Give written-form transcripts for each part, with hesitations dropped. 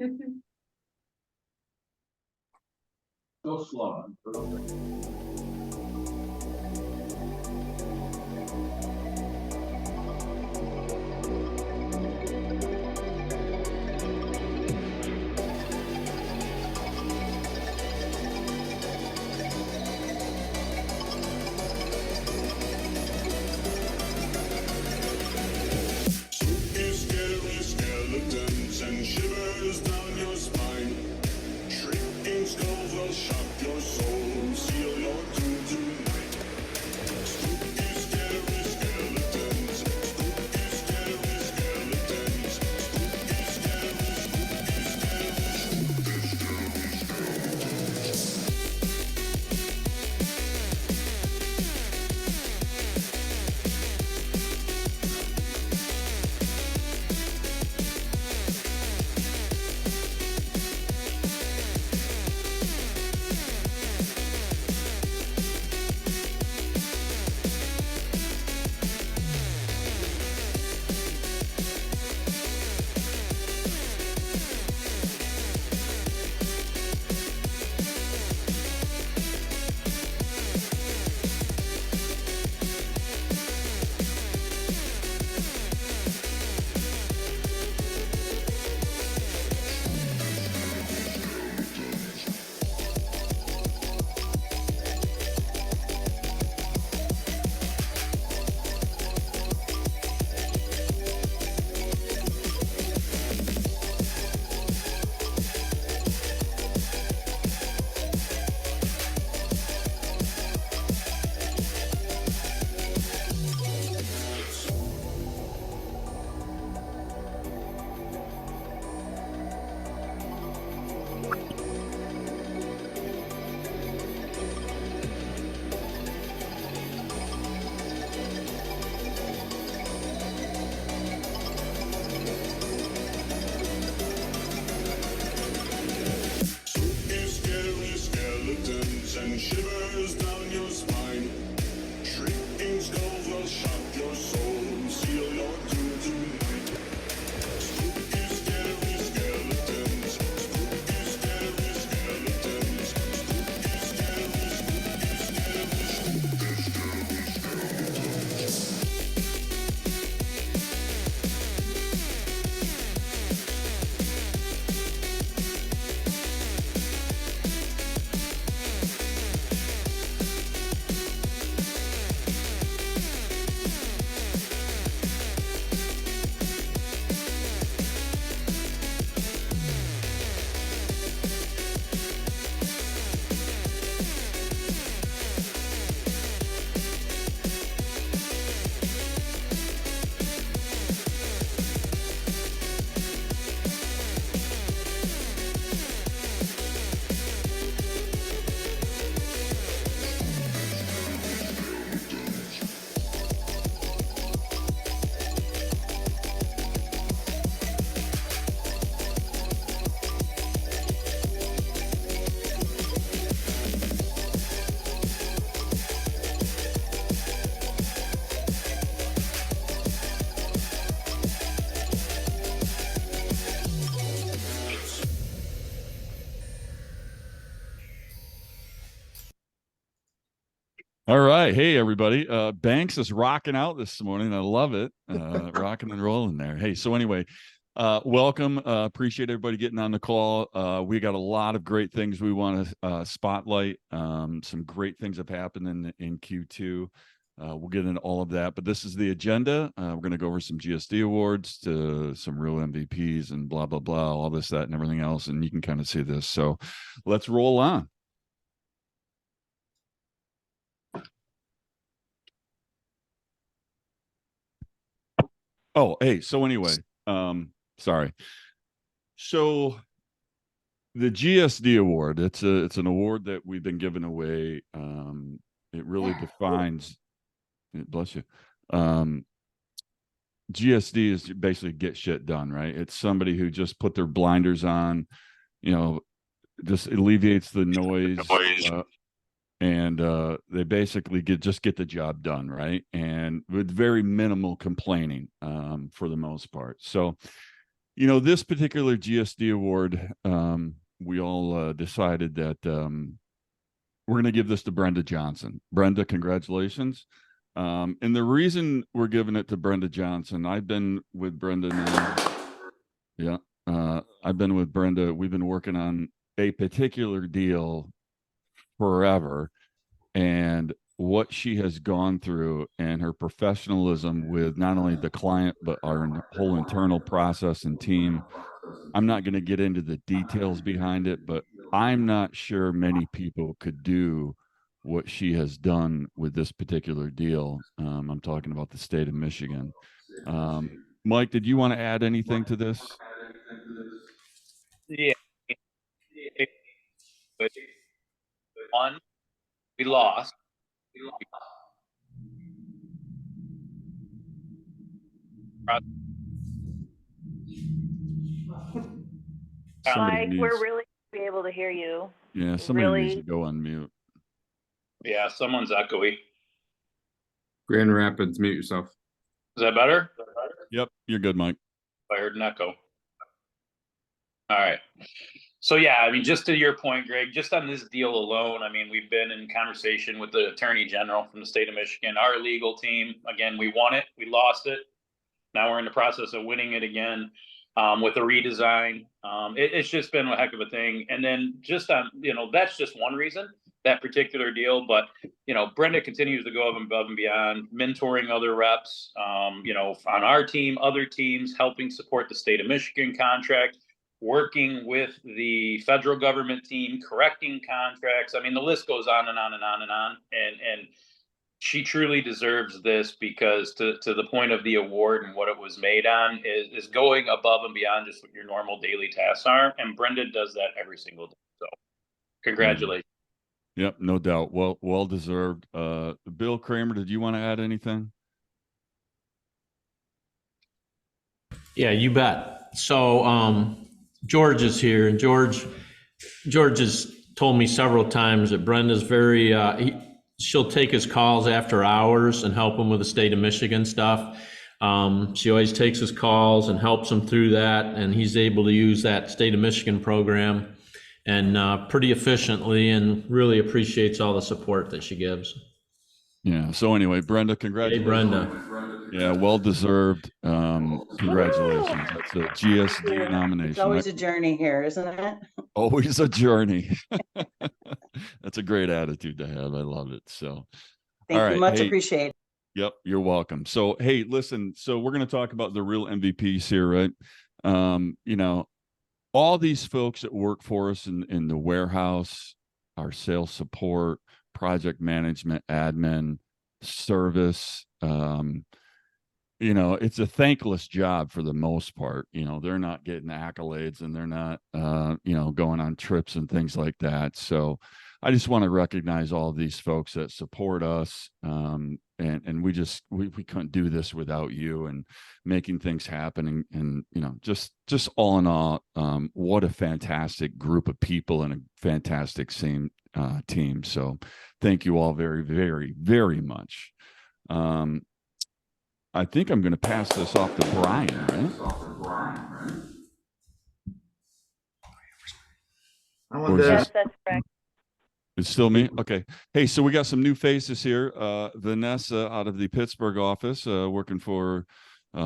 Go slow. Spooky, scary skeletons and shivers down your spine. Shrieking skulls will shock your soul, seal your doom tonight. Spooky, scary skeletons. Spooky, scary skeletons. Spooky, scary, spooky, scary, spooky, scary skeletons and shivers down your spine. Shrieking skulls will shock your soul, seal your doom tonight. Spooky, scary skeletons. Spooky, scary skeletons. Spooky, scary, spooky, scary, All right. Hey, everybody. Banks is rocking out this morning. I love it. Rocking and rolling there. Hey, so anyway, welcome. Appreciate everybody getting on the call. We got a lot of great things we want to spotlight. Some great things have happened in Q2. We'll get into all of that, but this is the agenda. We're going to go over some GSD awards to some real MVPs and blah, blah, blah, all this, that, and everything else. And you can kind of see this. So let's roll on. Oh, hey, so anyway, sorry. So the GSD award, it's an award that we've been giving away. It really defines, bless you. GSD is basically get shit done, right? It's somebody who just put their blinders on, just alleviates the noise. And they basically just get the job done, right? And with very minimal complaining for the most part. So This particular GSD award, we all decided that we're going to give this to Brenda Johnson. Brenda, congratulations. And the reason we're giving it to Brenda Johnson, I've been with Brenda now. Yeah. I've been with Brenda. We've been working on a particular deal forever. And what she has gone through and her professionalism with not only the client, but our whole internal process and team. I'm not going to get into the details behind it, but I'm not sure many people could do what she has done with this particular deal. I'm talking about the state of Michigan. Mike, did you want to add anything to this? Yeah. One, we lost. Somebody Mike, needs, we're really be able to hear you. yeah, somebody really needs to go on mute. Yeah, someone's echoey. Grand Rapids, mute yourself. Is that better? Yep, you're good, Mike. I heard an echo. All right. So yeah, I mean, just to your point, Greg, just on this deal alone, I mean, we've been in conversation with the Attorney General from the state of Michigan, our legal team. Again, we won it, we lost it. Now we're in the process of winning it again with a redesign. It's just been a heck of a thing. And then just on, that's just one reason, that particular deal. But, Brenda continues to go above and beyond, mentoring other reps, on our team, other teams, helping support the state of Michigan contract, working with the federal government team, correcting contracts. I mean, the list goes on and on and on and on. And she truly deserves this because to the point of the award and what it was made on is going above and beyond just what your normal daily tasks are. And Brenda does that every single day. So congratulations. Yep, no doubt. Well deserved. Bill Kramer, did you want to add anything? Yeah, you bet. So George is here, and George has told me several times that Brenda's very she'll take his calls after hours and help him with the state of Michigan stuff. She always takes his calls and helps him through that, and he's able to use that state of Michigan program and pretty efficiently, and really appreciates all the support that she gives. Yeah. So anyway, Brenda, congratulations. Hey, Brenda. Yeah, well deserved. Congratulations. It's a GSD nomination. It's always a journey here, isn't it? Always a journey. That's a great attitude to have. I love it. So Thank you. Much appreciated. Yep, you're welcome. So hey, listen, so we're going to talk about the real MVPs here, right? All these folks that work for us in the warehouse, our sales support, project management, admin, service, it's a thankless job for the most part. They're not getting accolades and they're not, going on trips and things like that. So I just want to recognize all of these folks that support us. And we couldn't do this without you and making things happen. And just all in all, what a fantastic group of people and a fantastic team. So thank you all very, very, very much. I think I'm going to pass this off to Brian, right? Yes, that's correct. It's still me? Okay. Hey, so we got some new faces here. Vanessa out of the Pittsburgh office, working for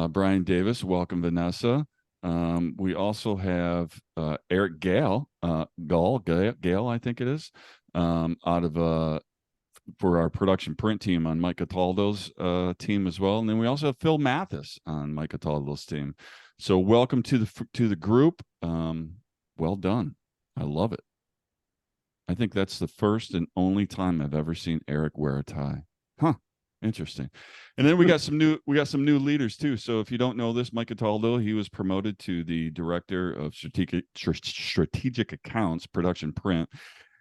Brian Davis. Welcome, Vanessa. We also have Eric Gale, Gale, I think it is, out of for our production print team on Mike Cataldo's team as well. And then we also have Phil Mathis on Mike Cataldo's team. So welcome to the group. Well done. I love it. I think that's the first and only time I've ever seen Eric wear a tie. Huh. Interesting. And then we got some new leaders too. So if you don't know this, Mike Cataldo, he was promoted to the director of strategic accounts, production print.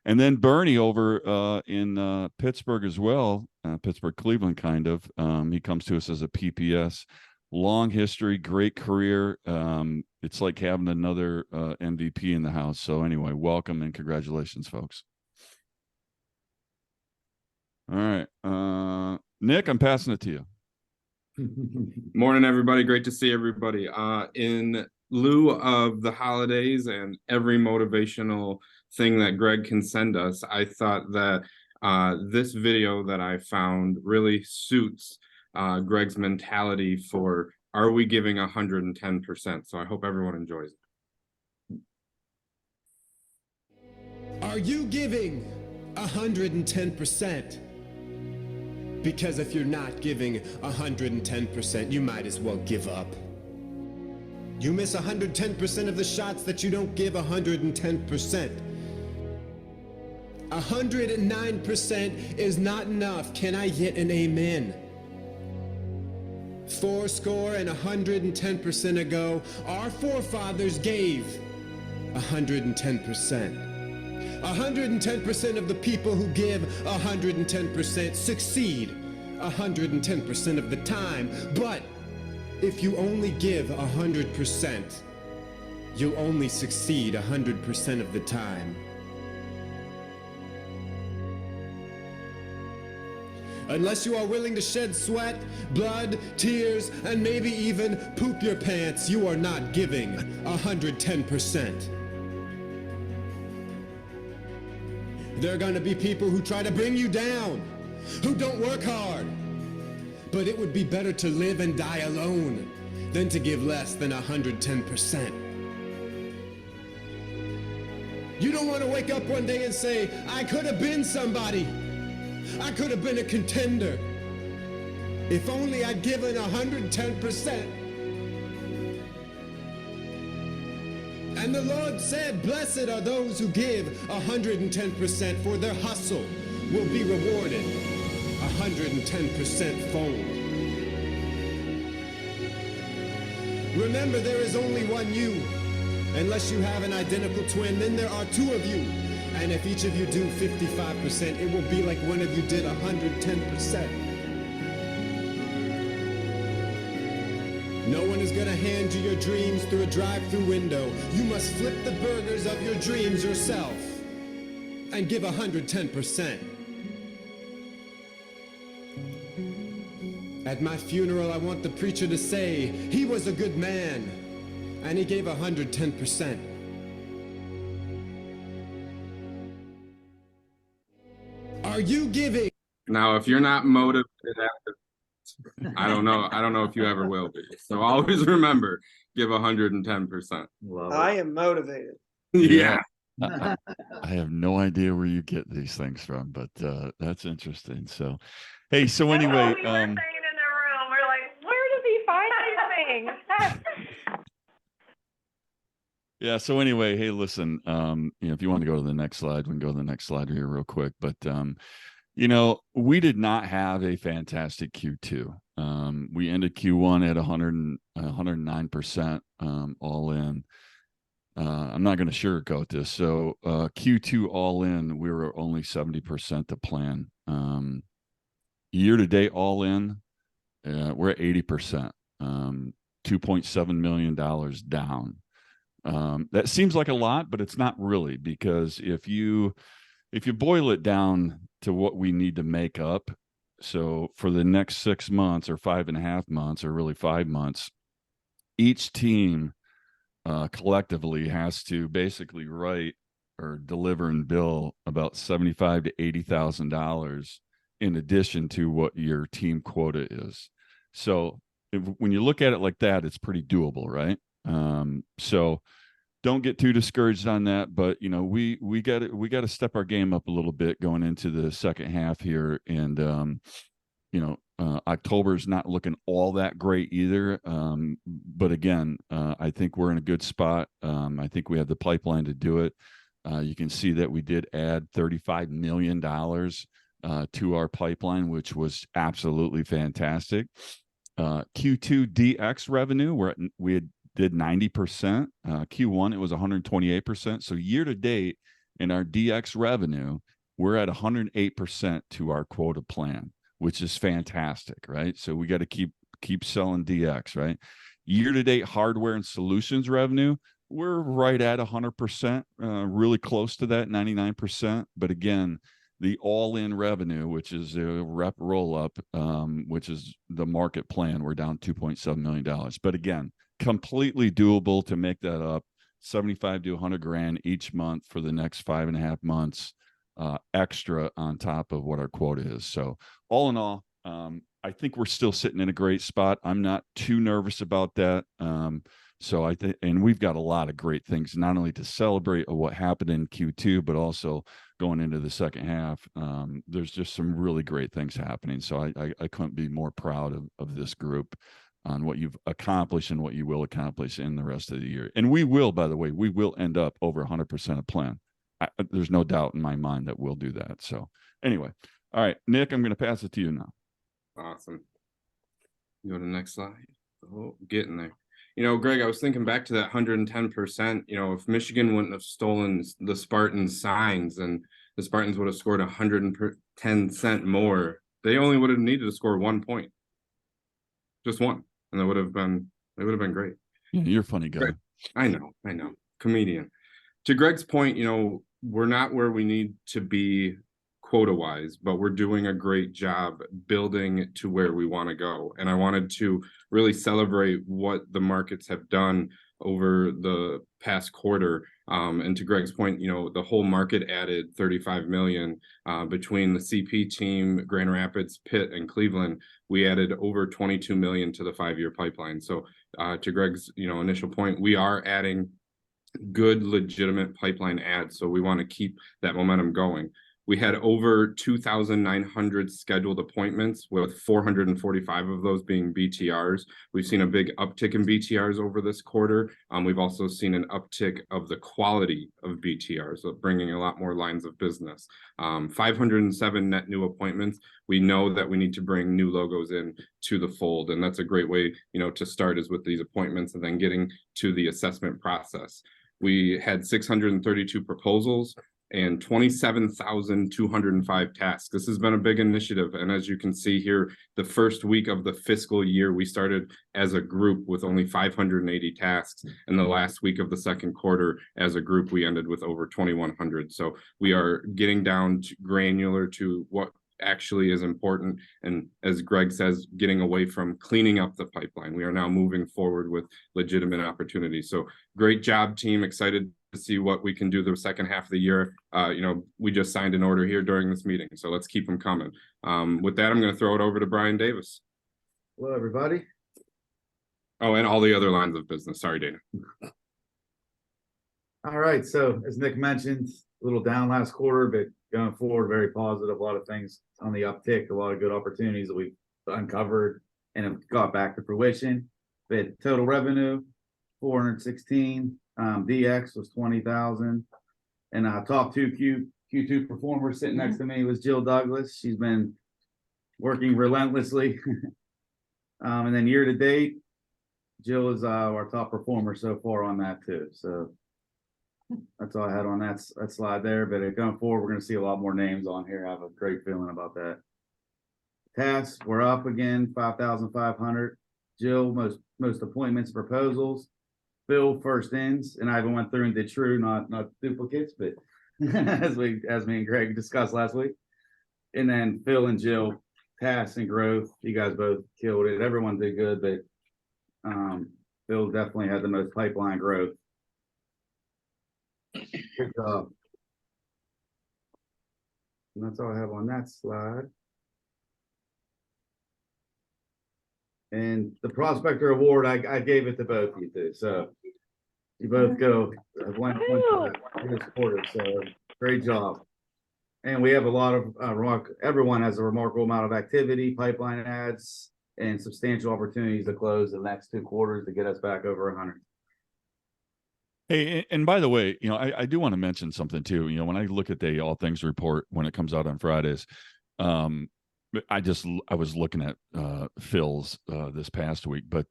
And then Bernie over in Pittsburgh as well, Pittsburgh, Cleveland, kind of. He comes to us as a PPS. Long history, great career. It's like having another MVP in the house. So anyway, welcome and congratulations, folks. All right. Nick, I'm passing it to you. Morning, everybody. Great to see everybody. In lieu of the holidays and every motivational thing that Greg can send us, I thought that this video that I found really suits Greg's mentality for, are we giving 110%? So I hope everyone enjoys it. Are you giving 110%? Because if you're not giving 110%, you might as well give up. You miss 110% of the shots that you don't give 110%. 109% is not enough. Can I get an amen? 110% ago, our forefathers gave 110%. 110% of the people who give 110% succeed 110% of the time. But if you only give 100%, you'll only succeed 100% of the time. Unless you are willing to shed sweat, blood, tears, and maybe even poop your pants, you are not giving 110%. There are gonna be people who try to bring you down, who don't work hard. But it would be better to live and die alone than to give less than 110%. You don't want to wake up one day and say, I could have been somebody. I could have been a contender. If only I'd given 110%. And the Lord said, blessed are those who give 110%, for their hustle will be rewarded 110% fold. Remember, there is only one you. Unless you have an identical twin, then there are two of you. And if each of you do 55%, it will be like one of you did 110%. No one is going to hand you your dreams through a drive-through window. You must flip the burgers of your dreams yourself and give 110%. At my funeral, I want the preacher to say, he was a good man, and he gave 110%. Are you giving? Now, if you're not motivated after, I don't know if you ever will be. So always remember, give 110%. I am motivated. Yeah. I have no idea where you get these things from, but that's interesting. So, hey, so anyway, We were saying in the room, we're like, where does he find these things? yeah. So anyway, hey, listen, if you want to go to the next slide, we can go to the next slide here real quick. But we did not have a fantastic Q2. We ended Q1 at 109% all in. I'm not going to sugarcoat this. So Q2 all in, we were only 70% the plan. Year to date all in, we're at 80%, $2.7 million down. That seems like a lot, but it's not really, because if you boil it down to what we need to make up, so for the next 6 months or 5.5 months, or really 5 months, each team collectively has to basically write or deliver and bill about $75,000 to $80,000 in addition to what your team quota is. So when you look at it like that, it's pretty doable, right? So don't get too discouraged on that, but we got to step our game up a little bit going into the second half here, and October's not looking all that great either. But again, I think we're in a good spot. I think we have the pipeline to do it. You can see that we did add $35 million to our pipeline, which was absolutely fantastic. Q2 DX revenue, we did 90%. Q1, it was 128%. So year to date in our DX revenue, we're at 108% to our quota plan, which is fantastic, right? So we got to keep selling DX, right? Year to date hardware and solutions revenue, we're right at 100%, really close to that, 99%. But again, the all-in revenue, which is a rep roll-up, which is the market plan, we're down $2.7 million. But again, completely doable to make that up. 75 to 100 grand each month for the next 5.5 months, extra on top of what our quota is. So all in all, I think we're still sitting in a great spot. I'm not too nervous about that. So I think, and we've got a lot of great things, not only to celebrate what happened in Q2, but also going into the second half. There's just some really great things happening. So I couldn't be more proud of this group on what you've accomplished and what you will accomplish in the rest of the year. And we will, by the way, we will end up over 100% of plan. There's no doubt in my mind that we'll do that. So anyway, all right, Nick, I'm going to pass it to you now. Awesome. Go to the next slide. Oh, getting there. You know, Greg, I was thinking back to that 110%. You know, if Michigan wouldn't have stolen the Spartans signs and the Spartans would have scored 110% more, they only would have needed to score 1 point. Just one. And they would have been great. Yeah, you're a funny guy. Greg, I know. Comedian. To Greg's point, you know, we're not where we need to be quota-wise, but we're doing a great job building to where we want to go. And I wanted to really celebrate what the markets have done over the past quarter. And to Greg's point, you know, the whole market added 35 million between the CP team, Grand Rapids, Pitt, and Cleveland. We added over 22 million to the 5-year pipeline. So to Greg's, you know, initial point, we are adding good, legitimate pipeline adds. So we want to keep that momentum going. We had over 2,900 scheduled appointments, with 445 of those being BTRs. We've seen a big uptick in BTRs over this quarter. We've also seen an uptick of the quality of BTRs, so bringing a lot more lines of business. 507 net new appointments. We know that we need to bring new logos in to the fold, and that's a great way, you know, to start is with these appointments and then getting to the assessment process. We had 632 proposals and 27,205 tasks. This has been a big initiative. And as you can see here, the first week of the fiscal year, we started as a group with only 580 tasks. And the last week of the second quarter, as a group, we ended with over 2,100. So we are getting down to granular to what actually is important. And as Greg says, getting away from cleaning up the pipeline. We are now moving forward with legitimate opportunities. So great job, team. Excited to see what we can do the second half of the year. You know, we just signed an order here during this meeting, so let's keep them coming. With that, I'm going to throw it over to Brian Davis. Hello, everybody. Oh, and all the other lines of business. Sorry, Dana. All right. So as Nick mentioned, a little down last quarter, but going forward, very positive. A lot of things on the uptick, a lot of good opportunities that we've uncovered and have got back to fruition. But total revenue, 416. DX was 20,000. And top two Q2 performer sitting next to me was Jill Douglas. She's been working relentlessly. And then year to date, Jill is our top performer so far on that too. So that's all I had on that slide there. But going forward, we're going to see a lot more names on here. I have a great feeling about that. Tasks, we're up again, 5,500. Jill, most appointments, proposals. Phil first ends, and I even went through and did true, not duplicates, but as me and Greg discussed last week. And then Phil and Jill, tasks and growth. You guys both killed it. Everyone did good, but Phil definitely had the most pipeline growth. Good job. And that's all I have on that slide. And the Prospector Award, I gave it to both of you two. So you both go one supporters. So great job. And we have a lot of everyone has a remarkable amount of activity, pipeline adds, and substantial opportunities to close the next 2 quarters to get us back over 100. Hey, and by the way, you know, I do want to mention something too. You know, when I look at the All Things report when it comes out on Fridays, I was looking at Phil's this past week, but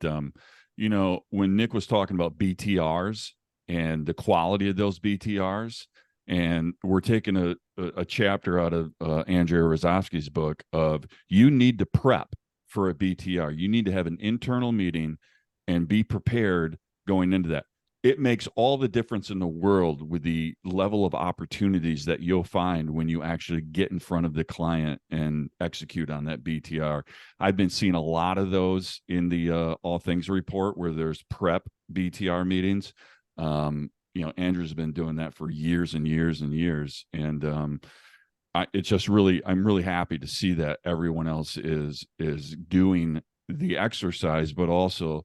you know, when Nick was talking about BTRs and the quality of those BTRs, and we're taking a chapter out of Andrea Rozovsky's book of you need to prep for a BTR. You need to have an internal meeting and be prepared going into that. it makes all the difference in the world with the level of opportunities that you'll find when you actually get in front of the client and execute on that BTR. I've been seeing a lot of those in the All Things report where there's prep BTR meetings. Andrew's been doing that for years and years and years. And it's just really, I'm really happy to see that everyone else is doing the exercise, but also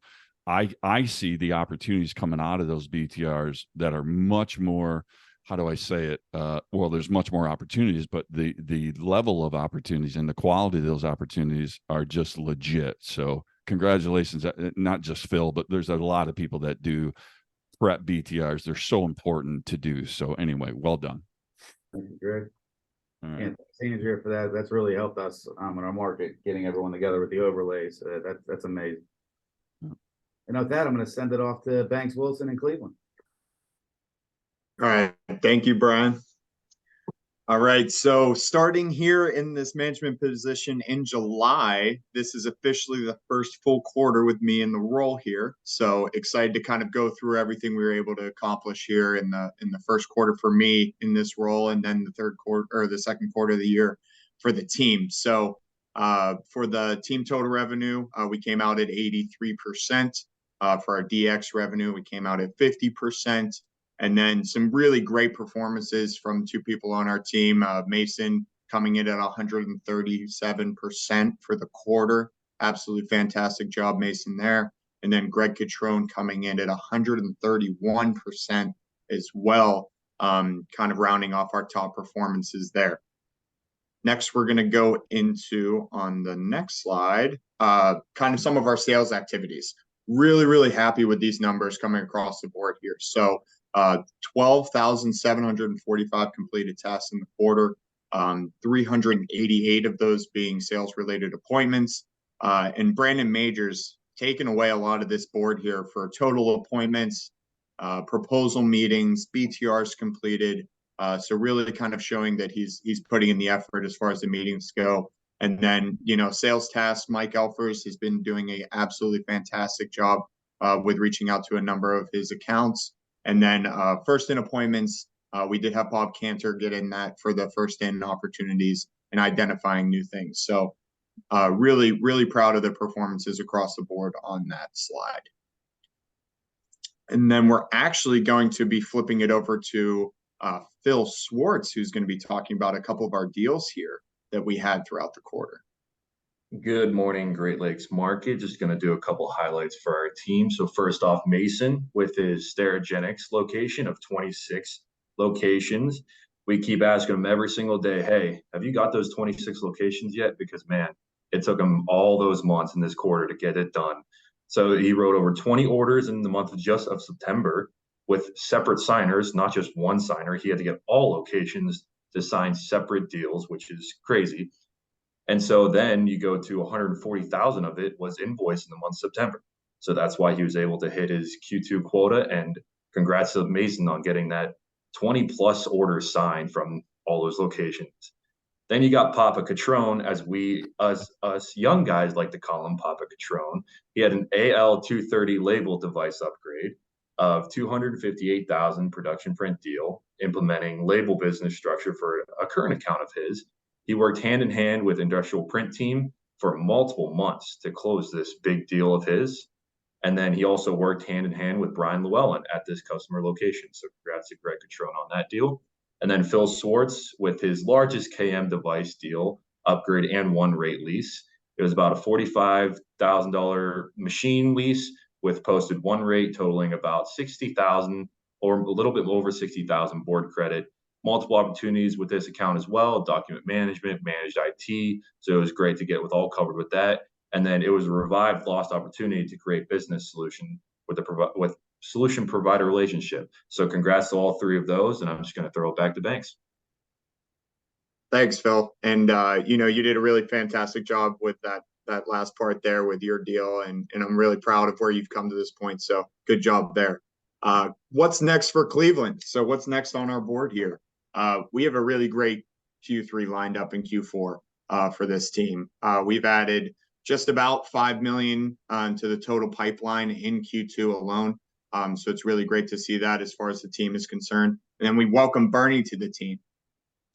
I see the opportunities coming out of those BTRs that are much more, how do I say it? Well, there's much more opportunities, but the level of opportunities and the quality of those opportunities are just legit. So congratulations, not just Phil, but there's a lot of people that do prep BTRs. They're so important to do. So anyway, well done. Thank you, Greg. All right. And thanks, Andrea, for that. That's really helped us in our market, getting everyone together with the overlays. That's amazing. And with that, I'm going to send it off to Banks, Wilson, and Cleveland. All right. Thank you, Brian. All right. So starting here in this management position in July, this is officially the first full quarter with me in the role here. So excited to kind of go through everything we were able to accomplish here in the first quarter for me in this role, and then the third quarter or the second quarter of the year for the team. So for the team total revenue, we came out at 83%. For our DX revenue, we came out at 50%. And then some really great performances from two people on our team. Mason coming in at 137% for the quarter. Absolutely fantastic job, Mason, there. And then Greg Catrone coming in at 131% as well, kind of rounding off our top performances there. Next, we're going to go into, on the next slide, kind of some of our sales activities. Really, really happy with these numbers coming across the board here. So 12,745 completed tests in the quarter, 388 of those being sales-related appointments. And Brandon Majors taken away a lot of this board here for total appointments, proposal meetings, BTRs completed. So really kind of showing that he's putting in the effort as far as the meetings go. And then, sales tasks, Mike Elfers has been doing an absolutely fantastic job with reaching out to a number of his accounts. And then first in appointments, we did have Bob Cantor get in that for the first in opportunities and identifying new things. So really, really proud of the performances across the board on that slide. And then we're actually going to be flipping it over to Phil Swartz, who's going to be talking about a couple of our deals here that we had throughout the quarter. Good morning, Great Lakes market. Just going to do a couple highlights for our team. So first off, Mason with his Sterigenics location of 26 locations. We keep asking him every single day, hey, have you got those 26 locations yet? Because, man, it took him all those months in this quarter to get it done. So he wrote over 20 orders in the month of September with separate signers, not just one signer. He had to get all locations to sign separate deals, which is crazy. And so then you go to 140,000 of it was invoiced in the month of September. So that's why he was able to hit his Q2 quota. And congrats to Mason on getting that 20 plus orders signed from all those locations. Then you got Papa Catrone, as us young guys like to call him, Papa Catrone. He had an AL230 label device upgrade of 258,000 production print deal, implementing label business structure for a current account of his. He worked hand in hand with industrial print team for multiple months to close this big deal of his. And then he also worked hand in hand with Brian Llewellyn at this customer location. So congrats to Greg Catrone on that deal. And then Phil Swartz with his largest KM device deal, upgrade and one rate lease. It was about a $45,000 machine lease with posted one rate totaling about 60,000 or a little bit over 60,000 board credit. Multiple opportunities with this account as well, document management, managed IT. So it was great to get with all covered with that. And then it was a revived lost opportunity to create business solution with solution provider relationship. So congrats to all three of those. And I'm just going to throw it back to Banks. Thanks, Phil. And, you did a really fantastic job with that last part there with your deal. And I'm really proud of where you've come to this point. So good job there. What's next for Cleveland? So what's next on our board here? We have a really great Q3 lined up in Q4 for this team. We've added just about $5 million to the total pipeline in Q2 alone. So it's really great to see that as far as the team is concerned. And then we welcome Bernie to the team.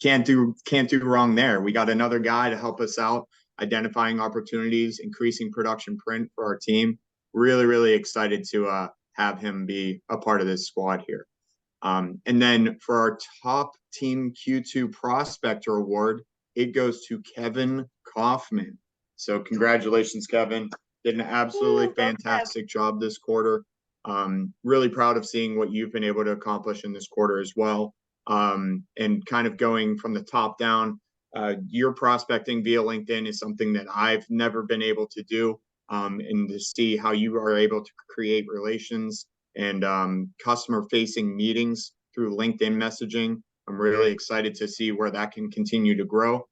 Can't do wrong there. We got another guy to help us out, identifying opportunities, increasing production print for our team. Really, really excited to have him be a part of this squad here. And then for our top team Q2 prospector award, it goes to Kevin Kaufman. So congratulations, Kevin. Did an absolutely fantastic job this quarter. Really proud of seeing what you've been able to accomplish in this quarter as well. And kind of going from the top down, your prospecting via LinkedIn is something that I've never been able to do. And to see how you are able to create relations and customer facing meetings through LinkedIn messaging. I'm really excited to see where that can continue to grow.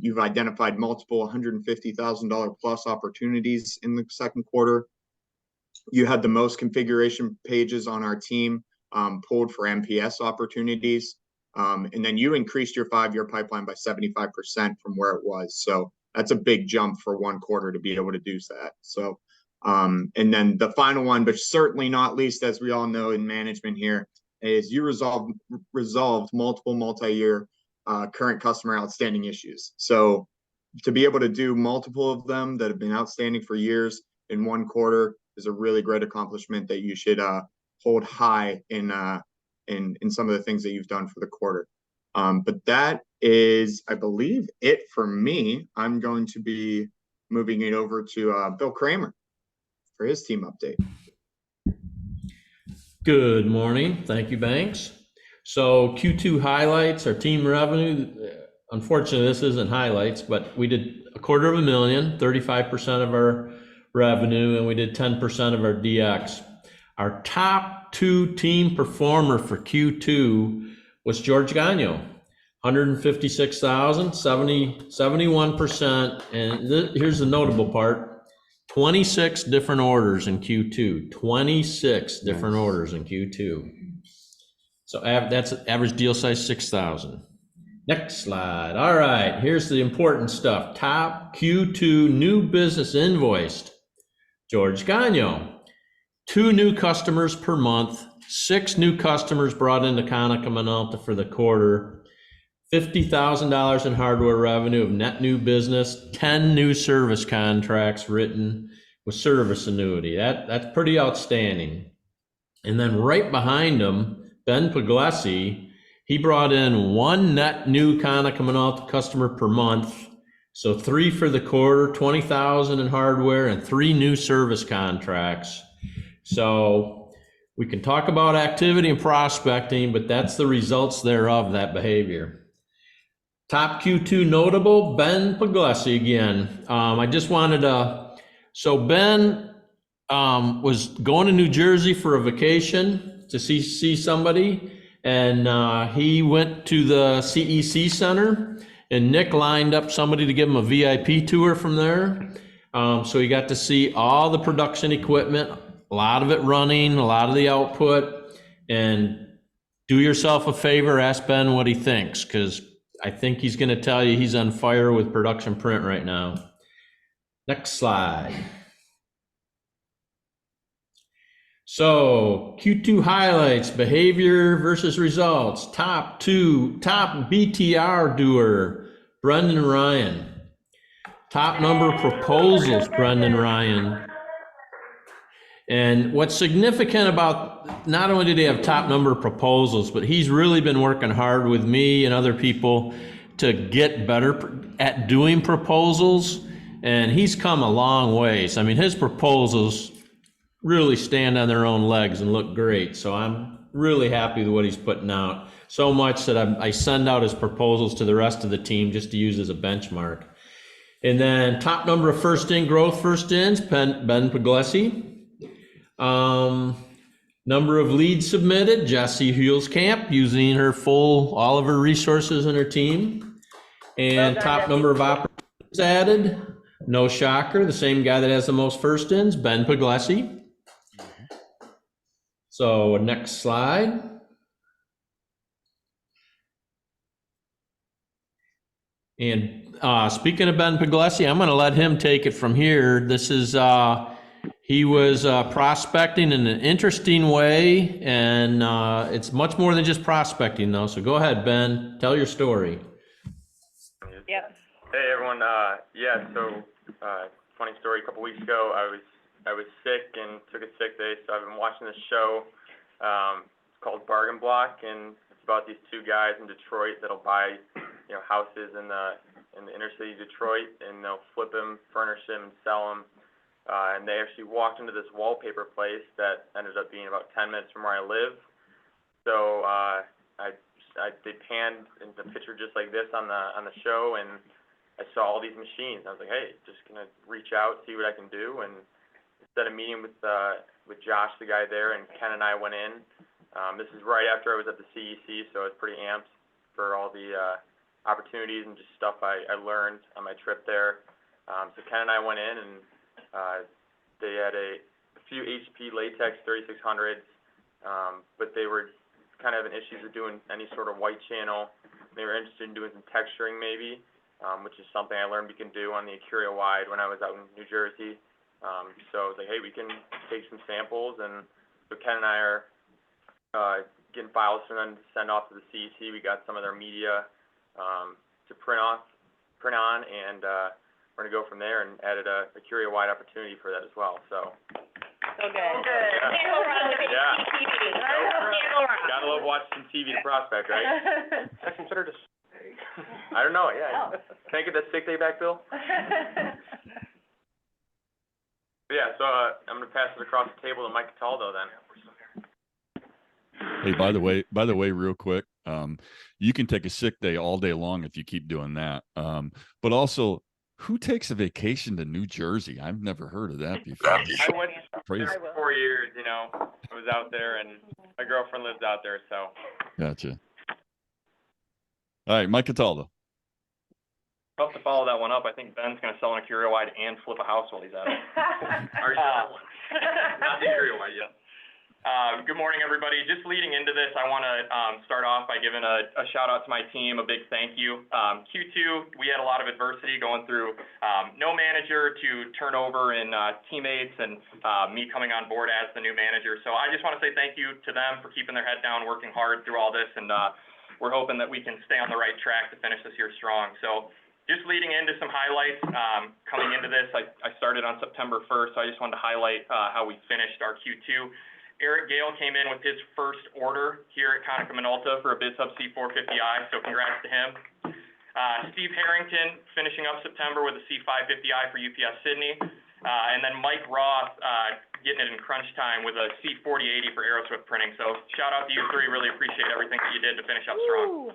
You've identified multiple $150,000 plus opportunities in the second quarter. You had the most configuration pages on our team pulled for MPS opportunities. And then you increased your 5-year pipeline by 75% from where it was. So that's a big jump for one quarter to be able to do that. So, and then the final one, but certainly not least, as we all know in management here, is you resolved multiple multi-year current customer outstanding issues. So to be able to do multiple of them that have been outstanding for years in one quarter is a really great accomplishment that you should hold high in some of the things that you've done for the quarter. But that is, I believe, it for me. I'm going to be moving it over to Bill Kramer for his team update. Good morning. Thank you, Banks. So Q2 highlights, our team revenue. Unfortunately, this isn't highlights, but we did $250,000, 35% of our revenue, and we did 10% of our DX. Our top 2 team performer for Q2 was George Gagno, 156,000, 71%. And here's the notable part. 26 different orders in Q2, 26 different orders in Q2. So that's average deal size 6,000. Next slide. All right, here's the important stuff. Top Q2 new business invoiced. George Gagno, 2 new customers per month, 6 new customers brought into Konica Minolta for the quarter, $50,000 in hardware revenue of net new business, 10 new service contracts written with service annuity. That's pretty outstanding. And then right behind him, Ben Puglisi, he brought in 1 net new Konica Minolta customer per month. So 3 for the quarter, 20,000 in hardware, and 3 new service contracts. So we can talk about activity and prospecting, but that's the results thereof, that behavior. Top Q2 notable, Ben Puglisi again. I just wanted to, so Ben was going to New Jersey for a vacation to see somebody, and he went to the CEC Center, and Nick lined up somebody to give him a VIP tour from there. So he got to see all the production equipment, a lot of it running, a lot of the output, and do yourself a favor, ask Ben what he thinks, because I think he's going to tell you he's on fire with production print right now. Next slide. So Q2 highlights, behavior versus results. Top BTR doer, Brendan Ryan. Top number of proposals, Brendan Ryan. And what's significant about, not only did he have top number of proposals, but he's really been working hard with me and other people to get better at doing proposals. And he's come a long ways. I mean, his proposals really stand on their own legs and look great. So I'm really happy with what he's putting out. So much that I send out his proposals to the rest of the team just to use as a benchmark. And then top number of first ins, Ben Puglisi. Number of leads submitted, Jessie Huelskamp, using all of her resources in her team. And top number of opportunities added, no shocker, the same guy that has the most first ins, Ben Puglisi. So next slide. And speaking of Ben Puglisi, I'm going to let him take it from here. This is He was prospecting in an interesting way, and it's much more than just prospecting, though. So go ahead, Ben. Tell your story. Yep. Hey everyone. So funny story. A couple weeks ago, I was sick and took a sick day, so I've been watching this show. It's called Bargain Block, and it's about these two guys in Detroit that'll buy, houses in the inner city of Detroit, and they'll flip them, furnish them, and sell them. And they actually walked into this wallpaper place that ended up being about 10 minutes from where I live. So they panned into a picture just like this on the show, and I saw all these machines. I was like, hey, just gonna reach out, see what I can do. And instead of meeting with Josh, the guy there, and Ken and I went in. This is right after I was at the CEC, so I was pretty amped for all the opportunities and just stuff I learned on my trip there. So Ken and I went in, and they had a few HP latex 3600s, but they were kind of having issues with doing any sort of white channel. They were interested in doing some texturing maybe, which is something I learned we can do on the Acuria Wide when I was out in New Jersey. So I was like, hey, we can take some samples, and so Ken and I are getting files from them to send off to the CEC. We got some of their media to print on, and we're gonna go from there, and added a Acuria Wide opportunity for that as well. So So good. Yeah. Yeah. TV. Gotta love watching some TV to prospect, right? That's considered a I don't know. Yeah. Oh. Can I get that sick day back, Bill? Yeah. So I'm gonna pass it across the table to Mike Cataldo then. Hey, by the way, real quick, you can take a sick day all day long if you keep doing that. But also, who takes a vacation to New Jersey? I've never heard of that before. I went Crazy. there for 4 years. I was out there, and my girlfriend lives out there. So. Gotcha. All right, Mike Cataldo. Tough to follow that one up. I think Ben's gonna sell an Acuria Wide and flip a house while he's at it. Not the Acuria Wide yet. Good morning, everybody. Just leading into this, I want to start off by giving a shout out to my team, a big thank you. Q2, we had a lot of adversity going through no manager to turnover in teammates, and me coming on board as the new manager. So I just want to say thank you to them for keeping their head down, working hard through all this, and we're hoping that we can stay on the right track to finish this year strong. So just leading into some highlights, coming into this, I started on September 1st, so I just wanted to highlight how we finished our Q2. Eric Gale came in with his first order here at Konica Minolta for a BidSub C450i, so congrats to him. Steve Harrington finishing up September with a C550i for UPS Sydney. And then Mike Roth getting it in crunch time with a C4080 for Aeroswift Printing. So shout out to you three. Really appreciate everything that you did to finish up strong.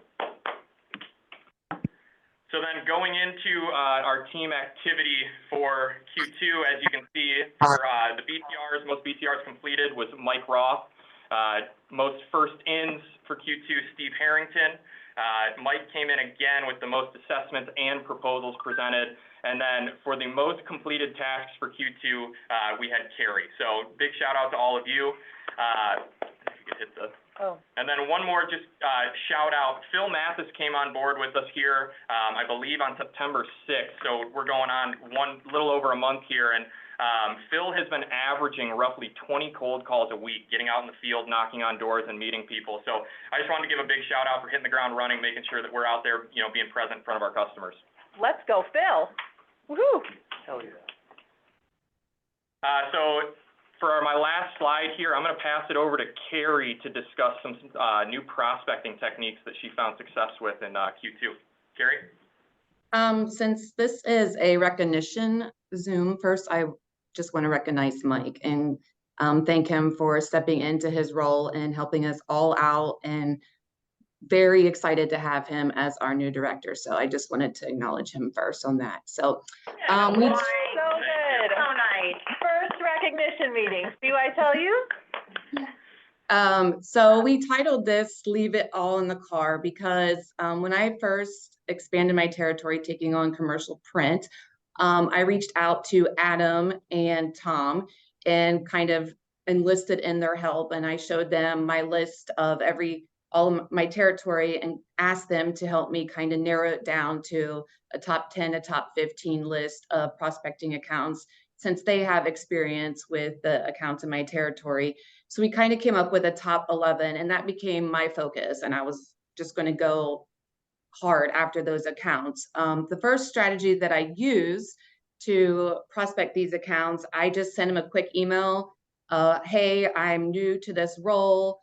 So then going into our team activity for Q2, as you can see, for the BTRs, most BTRs completed was Mike Roth. Most first ins for Q2, Steve Harrington. Mike came in again with the most assessments and proposals presented. And then for the most completed tasks for Q2, we had Carrie. So big shout out to all of you. If you could hit the... Oh. And then one more just shout out. Phil Mathis came on board with us here, I believe on September 6th. So we're going on little over a month here. And Phil has been averaging roughly 20 cold calls a week, getting out in the field, knocking on doors and meeting people. So I just wanted to give a big shout out for hitting the ground running, making sure that we're out there, being present in front of our customers. Let's go, Phil. Woohoo. Hell yeah. So for my last slide here, I'm going to pass it over to Carrie to discuss some new prospecting techniques that she found success with in Q2. Carrie? Since this is a recognition Zoom, first I just want to recognize Mike and thank him for stepping into his role and helping us all out, and very excited to have him as our new director. So I just wanted to acknowledge him first on that. So so good. So nice. First recognition meeting. Do I tell you? So we titled this "Leave It All in the Car" because when I first expanded my territory taking on commercial print, I reached out to Adam and Tom and kind of enlisted in their help, and I showed them my list of all of my territory and asked them to help me kind of narrow it down to a top 10, a top 15 list of prospecting accounts since they have experience with the accounts in my territory. So we kind of came up with a top 11, and that became my focus. And I was just going to go hard after those accounts. The first strategy that I use to prospect these accounts, I just send them a quick email. Hey, I'm new to this role.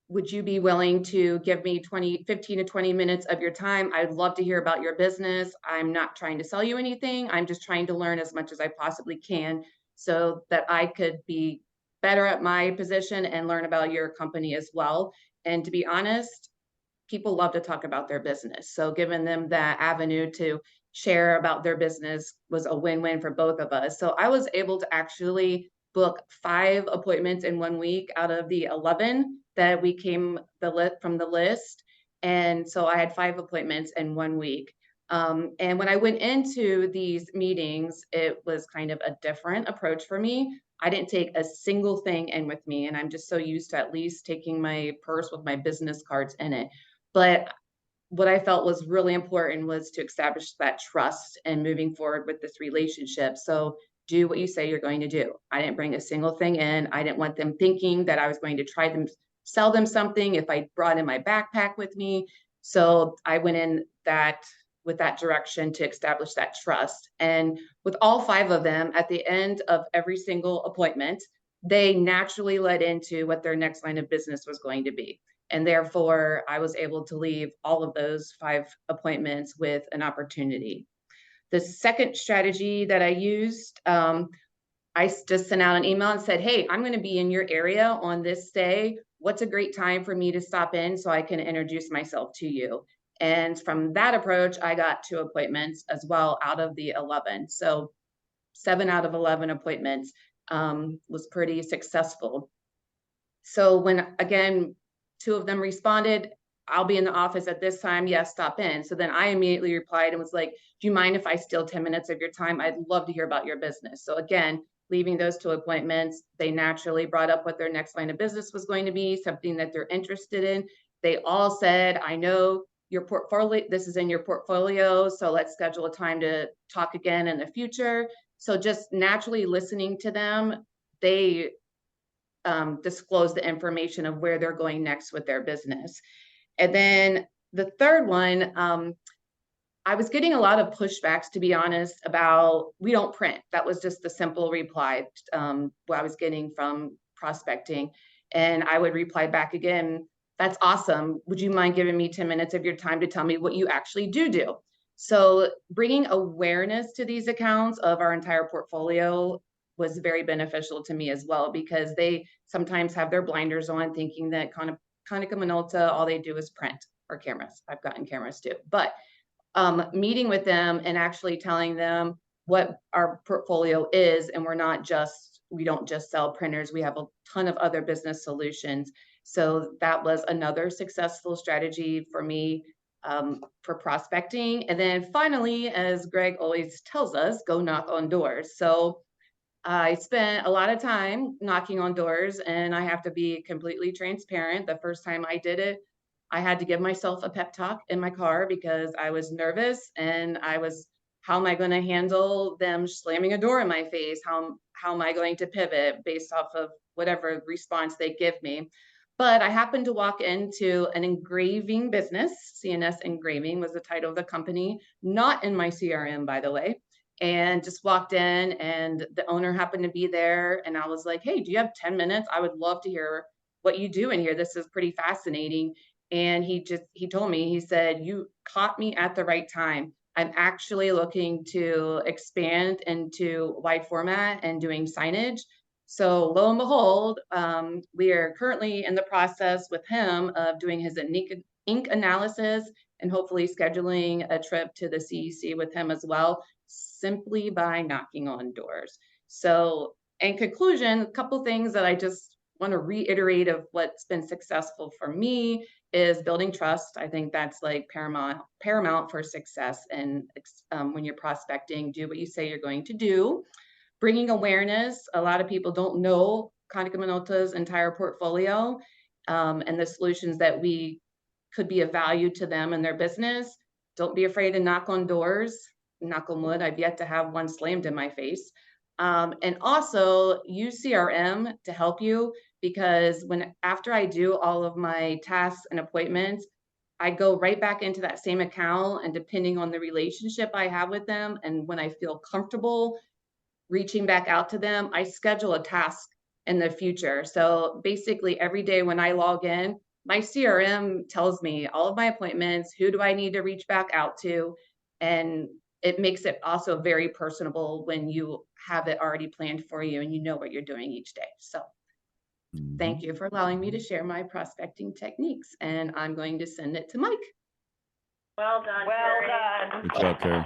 Would you be willing to give me 15 to 20 minutes of your time? I'd love to hear about your business. I'm not trying to sell you anything. I'm just trying to learn as much as I possibly can so that I could be better at my position and learn about your company as well. And to be honest, people love to talk about their business. So giving them that avenue to share about their business was a win-win for both of us. So I was able to actually book 5 appointments in 1 week out of the 11 that we came from the list. And so I had 5 appointments in 1 week. And when I went into these meetings, it was kind of a different approach for me. I didn't take a single thing in with me, and I'm just so used to at least taking my purse with my business cards in it. But what I felt was really important was to establish that trust and moving forward with this relationship. So do what you say you're going to do. I didn't bring a single thing in. I didn't want them thinking that I was going to try them, sell them something if I brought in my backpack with me. So I went in with that direction to establish that trust. And with all 5 of them, at the end of every single appointment, they naturally led into what their next line of business was going to be. And therefore, I was able to leave all of those 5 appointments with an opportunity. The second strategy that I used, I just sent out an email and said, hey, I'm going to be in your area on this day. What's a great time for me to stop in so I can introduce myself to you? And from that approach, I got 2 appointments as well out of the 11. So 7 out of 11 appointments was pretty successful. So when, again, 2 of them responded, I'll be in the office at this time. Yes, stop in. So then I immediately replied and was like, do you mind if I steal 10 minutes of your time? I'd love to hear about your business. So again, leaving those 2 appointments, they naturally brought up what their next line of business was going to be, something that they're interested in. They all said, I know your portfolio, this is in your portfolio, so let's schedule a time to talk again in the future. So just naturally listening to them, they disclose the information of where they're going next with their business. And then the third one, I was getting a lot of pushbacks, to be honest, about we don't print. That was just the simple reply what I was getting from prospecting. And I would reply back again, that's awesome. Would you mind giving me 10 minutes of your time to tell me what you actually do? So bringing awareness to these accounts of our entire portfolio was very beneficial to me as well, because they sometimes have their blinders on thinking that Konica Minolta, all they do is print, or cameras. I've gotten cameras too. But meeting with them and actually telling them what our portfolio is, and we don't just sell printers, we have a ton of other business solutions. So that was another successful strategy for me for prospecting. And then finally, as Greg always tells us, go knock on doors. So I spent a lot of time knocking on doors, and I have to be completely transparent. The first time I did it, I had to give myself a pep talk in my car because I was nervous, and how am I going to handle them slamming a door in my face? How am I going to pivot based off of whatever response they give me? But I happened to walk into an engraving business. CNS Engraving was the title of the company, not in my CRM, by the way. And just walked in, and the owner happened to be there. And I was like, hey, do you have 10 minutes? I would love to hear what you do in here. This is pretty fascinating. And he told me, he said, you caught me at the right time. I'm actually looking to expand into wide format and doing signage. So lo and behold, we are currently in the process with him of doing his ink analysis and hopefully scheduling a trip to the CEC with him as well, simply by knocking on doors. So in conclusion, a couple things that I just want to reiterate of what's been successful for me is building trust. I think that's like paramount for success. And when you're prospecting, do what you say you're going to do. Bringing awareness. A lot of people don't know Konica Minolta's entire portfolio and the solutions that we could be of value to them and their business. Don't be afraid to knock on doors. Knock on wood, I've yet to have one slammed in my face. And also use CRM to help you, because after I do all of my tasks and appointments, I go right back into that same account, and depending on the relationship I have with them and when I feel comfortable reaching back out to them, I schedule a task in the future. So basically every day when I log in, my CRM tells me all of my appointments, who do I need to reach back out to, and it makes it also very personable when you have it already planned for you and you know what you're doing each day. So thank you for allowing me to share my prospecting techniques, and I'm going to send it to Mike. Well done. Well done. Good job, Carrie.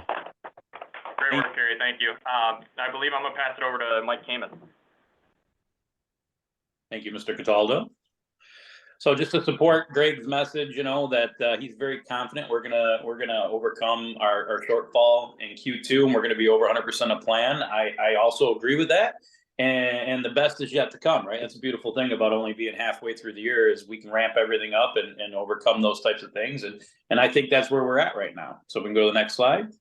Great work, Carrie. Thank you. I believe I'm gonna pass it over to Mike Kamen. Thank you, Mr. Cataldo. So just to support Greg's message, that he's very confident we're gonna overcome our shortfall in Q2, and we're gonna be over 100% of plan. I also agree with that, and the best is yet to come, right? That's a beautiful thing about only being halfway through the year, is we can ramp everything up and overcome those types of things, and I think that's where we're at right now. So we can go to the next slide.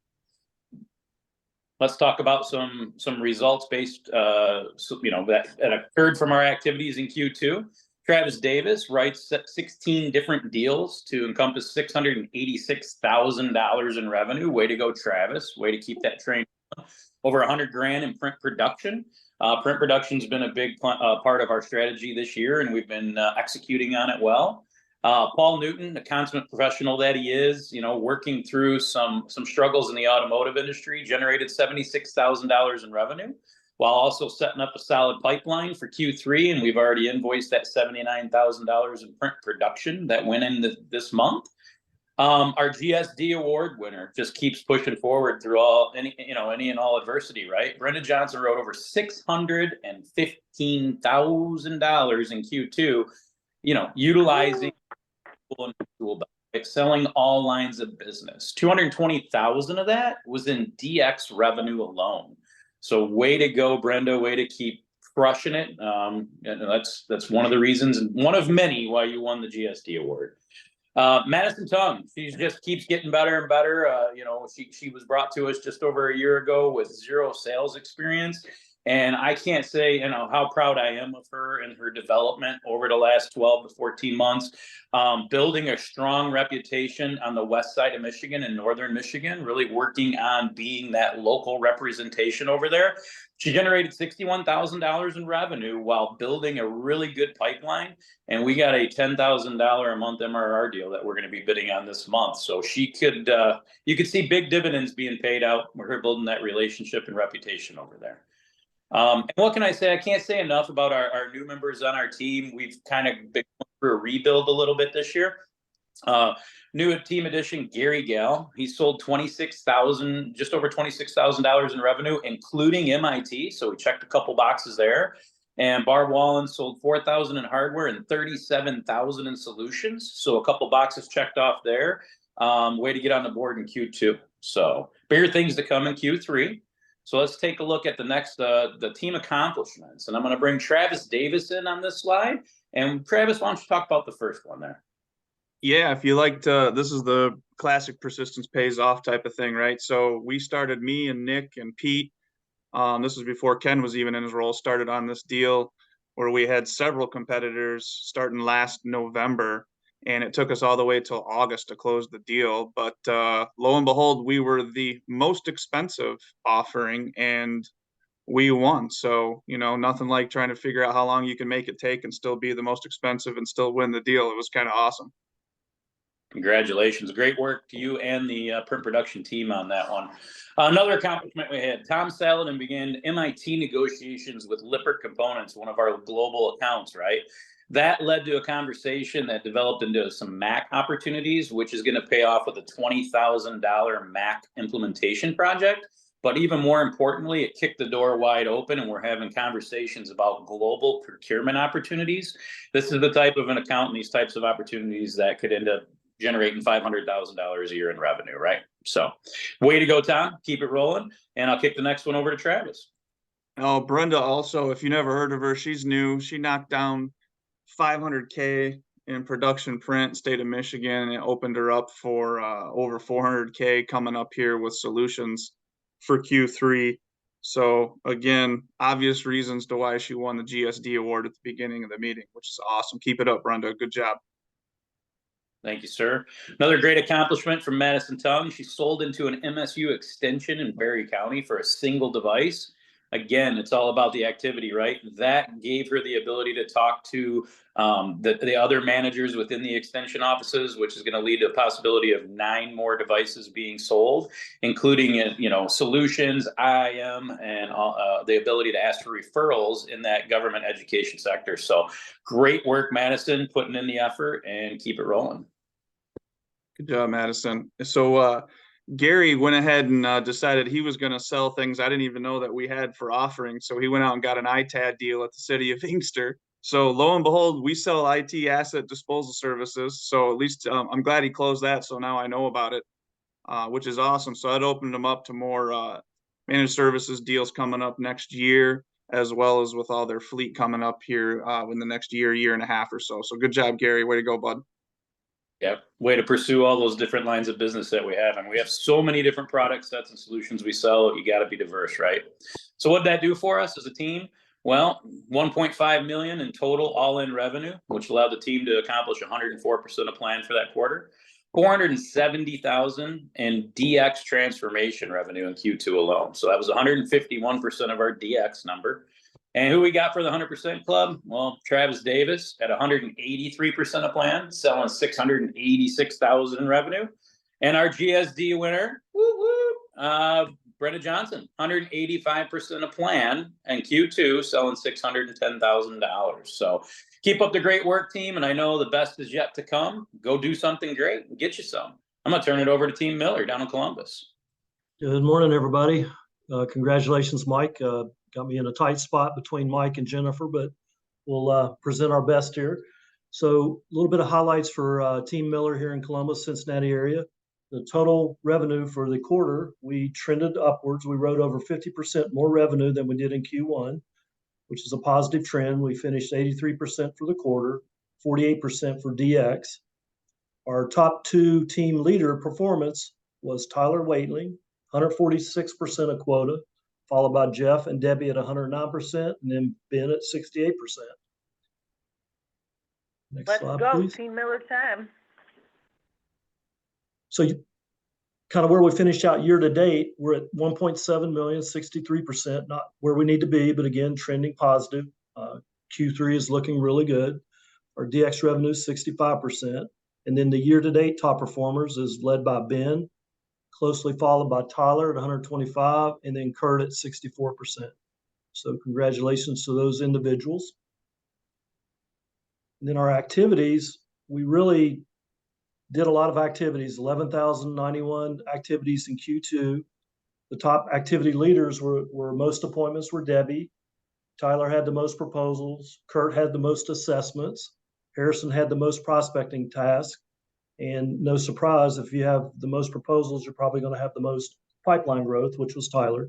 Let's talk about some results based, that occurred from our activities in Q2. Travis Davis writes 16 different deals to encompass $686,000 in revenue. Way to go, Travis. Way to keep that train going. Over $100,000 in print production. Print production's been a big part of our strategy this year, and we've been executing on it well. Paul Newton, the consummate professional that he is, working through some struggles in the automotive industry, generated $76,000 in revenue, while also setting up a solid pipeline for Q3, and we've already invoiced that $79,000 in print production that went in this month. Our GSD award winner just keeps pushing forward through any and all adversity, right? Brenda Johnson wrote over $615,000 in Q2, utilizing selling all lines of business. 220,000 of that was in DX revenue alone. So way to go, Brenda. Way to keep crushing it. And that's one of the reasons, and one of many, why you won the GSD award. Madison Tung, she just keeps getting better and better. She was brought to us just over a year ago with 0 sales experience. And I can't say, how proud I am of her and her development over the last 12 to 14 months, building a strong reputation on the west side of Michigan and northern Michigan, really working on being that local representation over there. She generated $61,000 in revenue while building a really good pipeline. And we got a $10,000 a month MRR deal that we're going to be bidding on this month. So you could see big dividends being paid out. We're building that relationship and reputation over there. And what can I say? I can't say enough about our new members on our team. We've kind of been going through a rebuild a little bit this year. New team addition, Gary Gale. He sold just over $26,000 in revenue, including MIT. So we checked a couple boxes there. And Barb Wallen sold $4,000 in hardware and $37,000 in solutions. So a couple boxes checked off there. Way to get on the board in Q2. So bigger things to come in Q3. So let's take a look at the next, the team accomplishments. And I'm going to bring Travis Davis in on this slide. And Travis, why don't you talk about the first one there? Yeah, if you liked, this is the classic persistence pays off type of thing, right? So we started, me and Nick and Pete, this was before Ken was even in his role, started on this deal where we had several competitors starting last November. And it took us all the way till August to close the deal. But lo and behold, we were the most expensive offering and we won. So, nothing like trying to figure out how long you can make it take and still be the most expensive and still win the deal. It was kind of awesome. Congratulations. Great work to you and the print production team on that one. Another accomplishment we had, Tom Saladin began MIT negotiations with Lippert Components, one of our global accounts, right? That led to a conversation that developed into some Mac opportunities, which is going to pay off with a $20,000 Mac implementation project. But even more importantly, it kicked the door wide open, and we're having conversations about global procurement opportunities. This is the type of an account and these types of opportunities that could end up generating $500,000 a year in revenue, right? So way to go, Tom. Keep it rolling. And I'll kick the next one over to Travis. Oh, Brenda also, if you never heard of her, she's new. She knocked down $500K in production print, state of Michigan, and opened her up for over $400K coming up here with solutions for Q3. So again, obvious reasons to why she won the GSD award at the beginning of the meeting, which is awesome. Keep it up, Brenda. Good job. Thank you, sir. Another great accomplishment from Madison Tongue. She sold into an MSU extension in Berry County for a single device. Again, it's all about the activity, right? That gave her the ability to talk to the other managers within the extension offices, which is going to lead to a possibility of 9 more devices being sold, including, solutions, IIM, and the ability to ask for referrals in that government education sector. So great work, Madison, putting in the effort, and keep it rolling. Good job, Madison. So Gary went ahead and decided he was going to sell things I didn't even know that we had for offering. So he went out and got an ITAD deal at the city of Inkster. So lo and behold, we sell IT asset disposal services. So at least I'm glad he closed that. So now I know about it, which is awesome. So that opened them up to more managed services deals coming up next year, as well as with all their fleet coming up here in the next year and a half or so. So good job, Gary. Way to go, bud. Yep. Way to pursue all those different lines of business that we have. And we have so many different product sets and solutions we sell. You got to be diverse, right? So what did that do for us as a team? Well, 1.5 million in total all-in revenue, which allowed the team to accomplish 104% of plan for that quarter. 470,000 in DX transformation revenue in Q2 alone. So that was 151% of our DX number. And who we got for the 100% club? Well, Travis Davis at 183% of plan, selling 686,000 in revenue. And our GSD winner, Brenda Johnson, 185% of plan, and Q2 selling $610,000. So keep up the great work, team. And I know the best is yet to come. Go do something great and get you some. I'm going to turn it over to Team Miller down in Columbus. Good morning, everybody. Congratulations, Mike. Got me in a tight spot between Mike and Jennifer, but we'll present our best here. So a little bit of highlights for Team Miller here in Columbus, Cincinnati area. The total revenue for the quarter, we trended upwards. We wrote over 50% more revenue than we did in Q1, which is a positive trend. We finished 83% for the quarter, 48% for DX. Our top 2 team leader performance was Tyler Waitling, 146% of quota, followed by Jeff and Debbie at 109%, and then Ben at 68%. Next Let's slide, go, please. Team Miller time. So kind of where we finished out year to date, we're at 1.7 million, 63%, not where we need to be, but again, trending positive. Q3 is looking really good. Our DX revenue is 65%. And then the year to date top performers is led by Ben, closely followed by Tyler at 125, and then Kurt at 64%. So congratulations to those individuals. And then our activities, we really did a lot of activities, 11,091 activities in Q2. The top activity leaders were most appointments were Debbie. Tyler had the most proposals. Kurt had the most assessments. Harrison had the most prospecting tasks. And no surprise, if you have the most proposals, you're probably going to have the most pipeline growth, which was Tyler.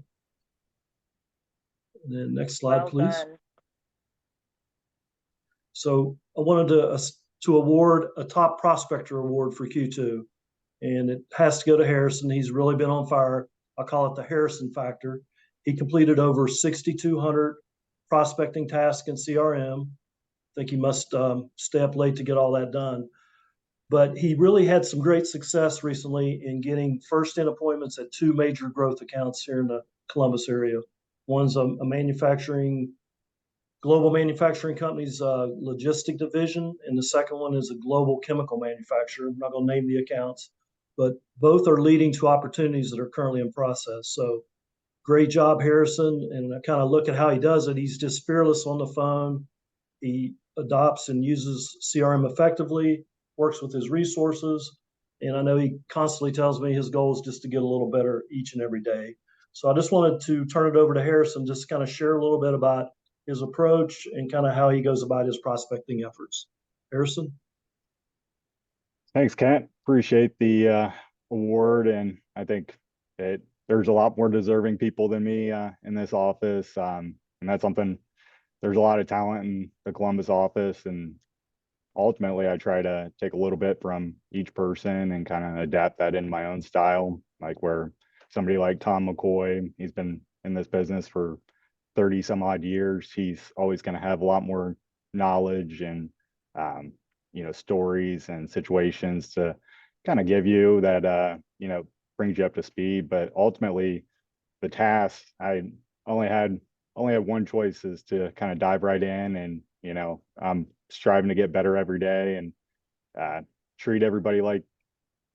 And then next slide, Well please. done. So I wanted to award a top prospector award for Q2, and it has to go to Harrison. He's really been on fire. I call it the Harrison factor. He completed over 6,200 prospecting tasks in CRM. I think he must stay up late to get all that done. But he really had some great success recently in getting first-in appointments at 2 major growth accounts here in the Columbus area. One's a global manufacturing company's logistic division, and the second one is a global chemical manufacturer. I'm not going to name the accounts, but both are leading to opportunities that are currently in process. So great job, Harrison. And I kind of look at how he does it. He's just fearless on the phone. He adopts and uses CRM effectively, works with his resources. And I know he constantly tells me his goal is just to get a little better each and every day. So I just wanted to turn it over to Harrison, just kind of share a little bit about his approach and kind of how he goes about his prospecting efforts. Harrison? Thanks, Kent. Appreciate the award. And I think that there's a lot more deserving people than me in this office. And that's something, there's a lot of talent in the Columbus office. And ultimately, I try to take a little bit from each person and kind of adapt that in my own style, like where somebody like Tom McCoy, he's been in this business for 30 some odd years. He's always going to have a lot more knowledge and, stories and situations to kind of give you that, brings you up to speed. But ultimately, the task, I only had one choice, is to kind of dive right in, and I'm striving to get better every day and treat everybody like,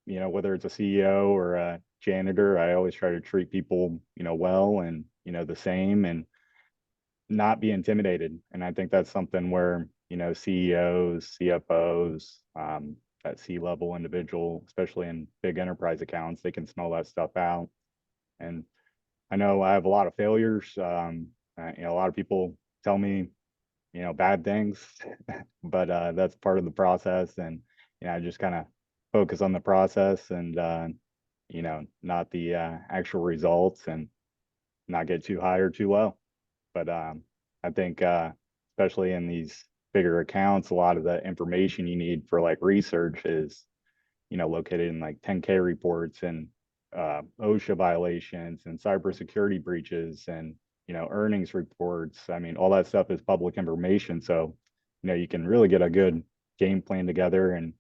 whether it's a CEO or a janitor, I always try to treat people well and the same, and not be intimidated. And I think that's something where CEOs, CFOs, that C-level individual, especially in big enterprise accounts, they can smell that stuff out. And I know I have a lot of failures. A lot of people tell me, bad things, but that's part of the process. And I just kind of focus on the process and not the actual results, and not get too high or too low. But I think especially in these bigger accounts, a lot of the information you need for like research is located in like 10K reports and OSHA violations and cybersecurity breaches and earnings reports. I mean, all that stuff is public information, so you can really get a good game plan together and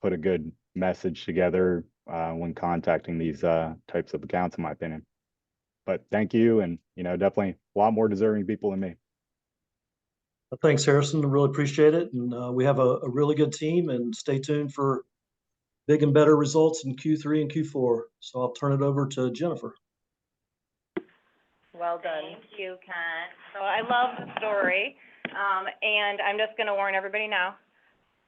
put a good message together when contacting these types of accounts, in my opinion. But thank you, and definitely a lot more deserving people than me. Thanks, Harrison. I really appreciate it. And we have a really good team, and stay tuned for big and better results in Q3 and Q4. So I'll turn it over to Jennifer. Well done. Thank you, Kent. So I love the story, and I'm just going to warn everybody now.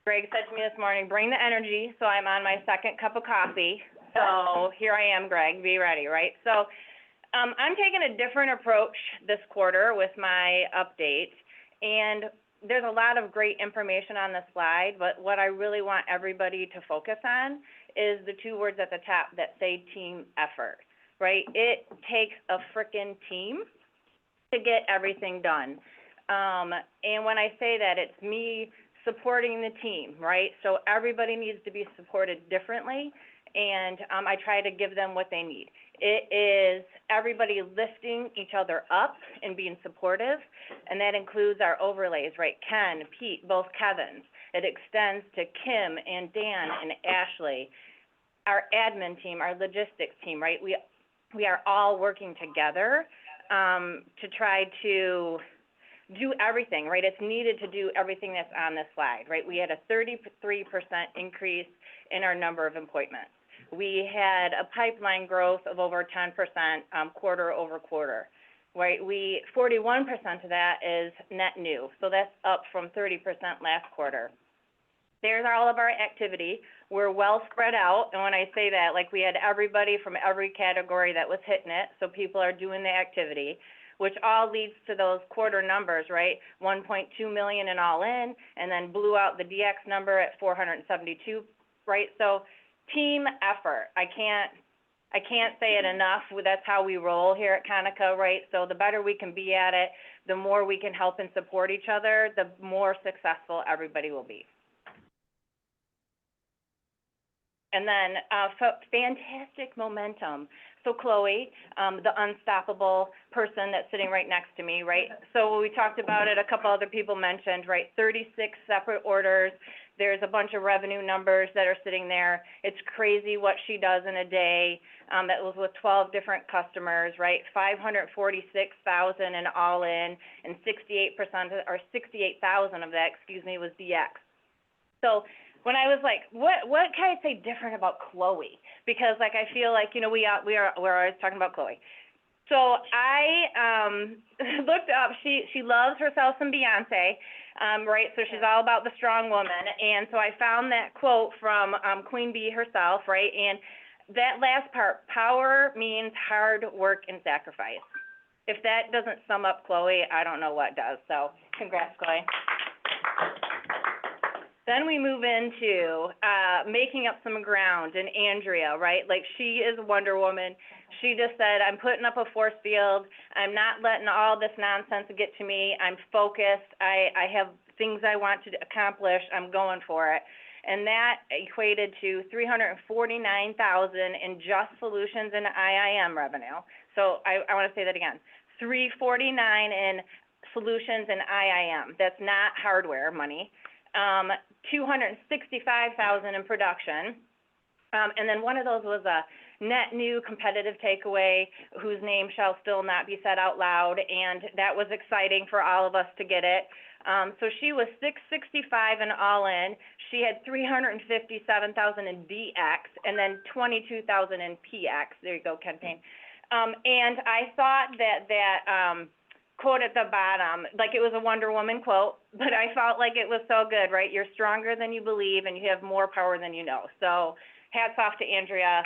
Greg said to me this morning, bring the energy, so I'm on my second cup of coffee. So here I am, Greg, be ready, right? So I'm taking a different approach this quarter with my update, and there's a lot of great information on the slide, but what I really want everybody to focus on is the two words at the top that say team effort, right? It takes a frickin' team to get everything done. And when I say that, it's me supporting the team, right? So everybody needs to be supported differently, and I try to give them what they need. It is everybody lifting each other up and being supportive, and that includes our overlays, right? Ken, Pete, both Kevins. It extends to Kim and Dan and Ashley, our admin team, our logistics team, right? We are all working together to try to do everything, right? It's needed to do everything that's on this slide, right? We had a 33% increase in our number of appointments. We had a pipeline growth of over 10% quarter over quarter, right? 41% of that is net new, so that's up from 30% last quarter. There's all of our activity. We're well spread out, and when I say that, like we had everybody from every category that was hitting it, so people are doing the activity, which all leads to those quarter numbers, right? 1.2 million in all in, and then blew out the DX number at 472, right? So team effort. I can't say it enough. That's how we roll here at Conoco, right? So the better we can be at it, the more we can help and support each other, the more successful everybody will be. And then fantastic momentum. So Chloe, the unstoppable person that's sitting right next to me, right? So we talked about it, a couple other people mentioned, right? 36 separate orders. There's a bunch of revenue numbers that are sitting there. It's crazy what she does in a day. That was with 12 different customers, right? 546,000 in all in, and 68% or 68,000 of that, was DX. So when I was like, what can I say different about Chloe? Because like I feel like we're always talking about Chloe. So I looked up. She loves herself some Beyonce, right? So she's all about the strong woman, and so I found that quote from Queen Bee herself, right? And that last part, power means hard work and sacrifice. If that doesn't sum up Chloe, I don't know what does. So congrats, Chloe. Then we move into making up some ground, and Andrea, right? Like, she is Wonder Woman. She just said, I'm putting up a force field. I'm not letting all this nonsense get to me. I'm focused. I have things I want to accomplish. I'm going for it. And that equated to $349,000 in Just Solutions and IIM revenue. So I want to say that again. $349 in solutions and IIM. That's not hardware money. $265,000 in production. And then one of those was a net new competitive takeaway whose name shall still not be said out loud, and that was exciting for all of us to get it. So she was $665 and all in. She had $357,000 in DX and then $22,000 in PX. There you go, Ken Payne. And I thought that quote at the bottom, like it was a Wonder Woman quote, but I felt like it was so good, right? You're stronger than you believe and you have more power than you know. So hats off to Andrea,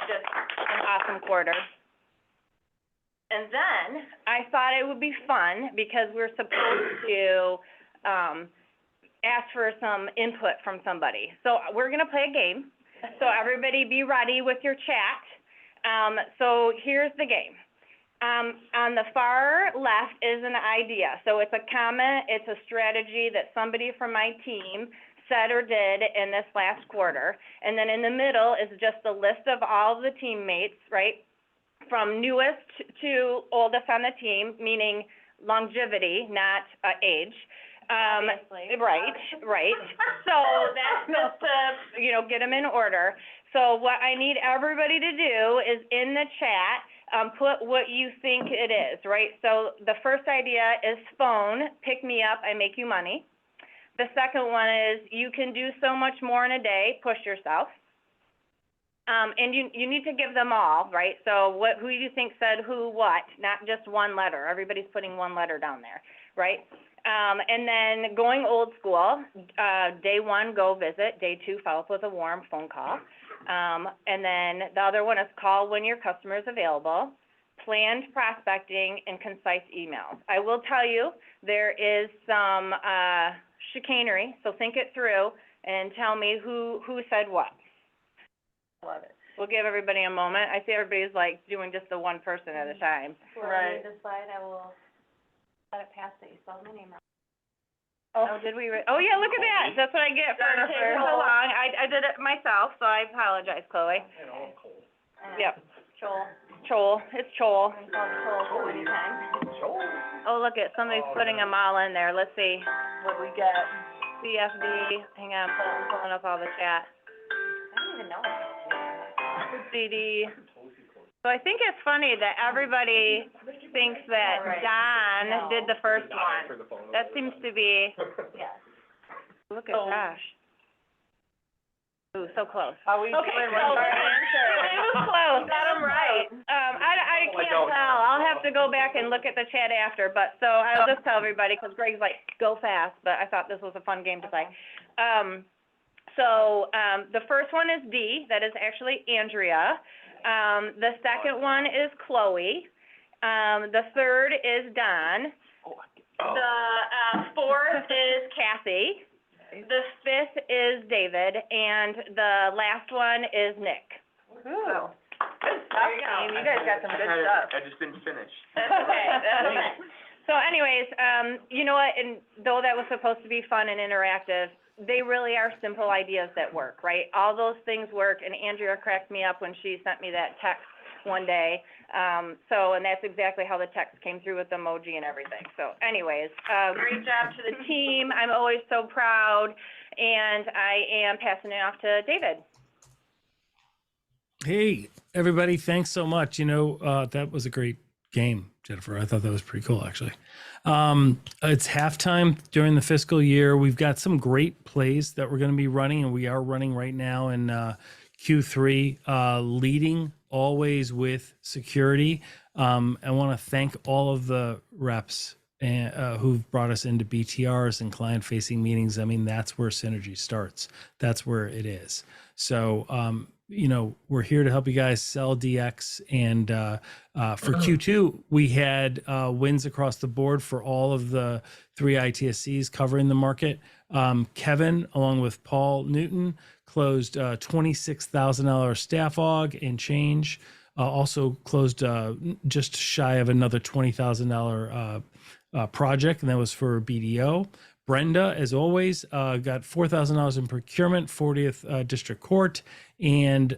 just an awesome quarter. And then I thought it would be fun because we're supposed to ask for some input from somebody. So we're gonna play a game. So everybody be ready with your chat. So here's the game. On the far left is an idea. So it's a comment, it's a strategy that somebody from my team said or did in this last quarter. And then in the middle is just a list of all the teammates, right? From newest to oldest on the team, meaning longevity, not age. Right. So that's just to, get them in order. So what I need everybody to do is in the chat, put what you think it is, right? So the first idea is phone, pick me up, I make you money. The second one is you can do so much more in a day, push yourself. And you need to give them all, right? So who do you think said who, what, not just one letter. Everybody's putting one letter down there, right? And then going old school, day one, go visit. Day two, follow up with a warm phone call. And then the other one is call when your customer is available, planned prospecting, and concise emails. I will tell you, there is some chicanery, so think it through and tell me who said what. Love it. We'll give everybody a moment. I see everybody's like doing just the one person at a time. Right. This slide, I will let it pass that you spelled my name wrong. Oh, did we? Oh, yeah, look at that. That's what I get for taking so long. I did it myself, so I apologize, Chloe. Yep. Chol. It's Chol. Oh, look at, somebody's putting them all in there. Let's see what we get. CFD. Hang on, I'm pulling up all the chat. I don't even know. CD. So I think it's funny that everybody thinks that Don did the first one. That seems to be, look at Josh. Ooh, so close. Are we Okay, doing so, one by it was close, got him right. I can't tell, I'll have to go back and look at the chat after, but, so I'll just tell everybody, because Greg's like, go fast, but I thought this was a fun game to play. The first one is D, that is actually Andrea. The second one is Chloe. The third is Don. The fourth is Kathy. The fifth is David, and the last one is Nick. Ooh. Good stuff, team. You guys got some good stuff. I just didn't finish. That's okay, that's okay. So anyways, you know what, and though that was supposed to be fun and interactive, they really are simple ideas that work, right? All those things work, and Andrea cracked me up when she sent me that text one day. And that's exactly how the text came through with the emoji and everything. So anyways, great job to the team. I'm always so proud, and I am passing it off to David. Hey, everybody, thanks so much. That was a great game, Jennifer. I thought that was pretty cool, actually. It's halftime during the fiscal year. We've got some great plays that we're going to be running, and we are running right now in Q3, leading always with security. I want to thank all of the reps who've brought us into BTRs and client-facing meetings. I mean, that's where synergy starts. That's where it is. So, we're here to help you guys sell DX. And for Q2, we had wins across the board for all of the 3 ITSCs covering the market. Kevin, along with Paul Newton, closed $26,000 staff aug and change. Also closed just shy of another $20,000 project, and that was for BDO. Brenda, as always, got $4,000 in procurement, 40th District Court, and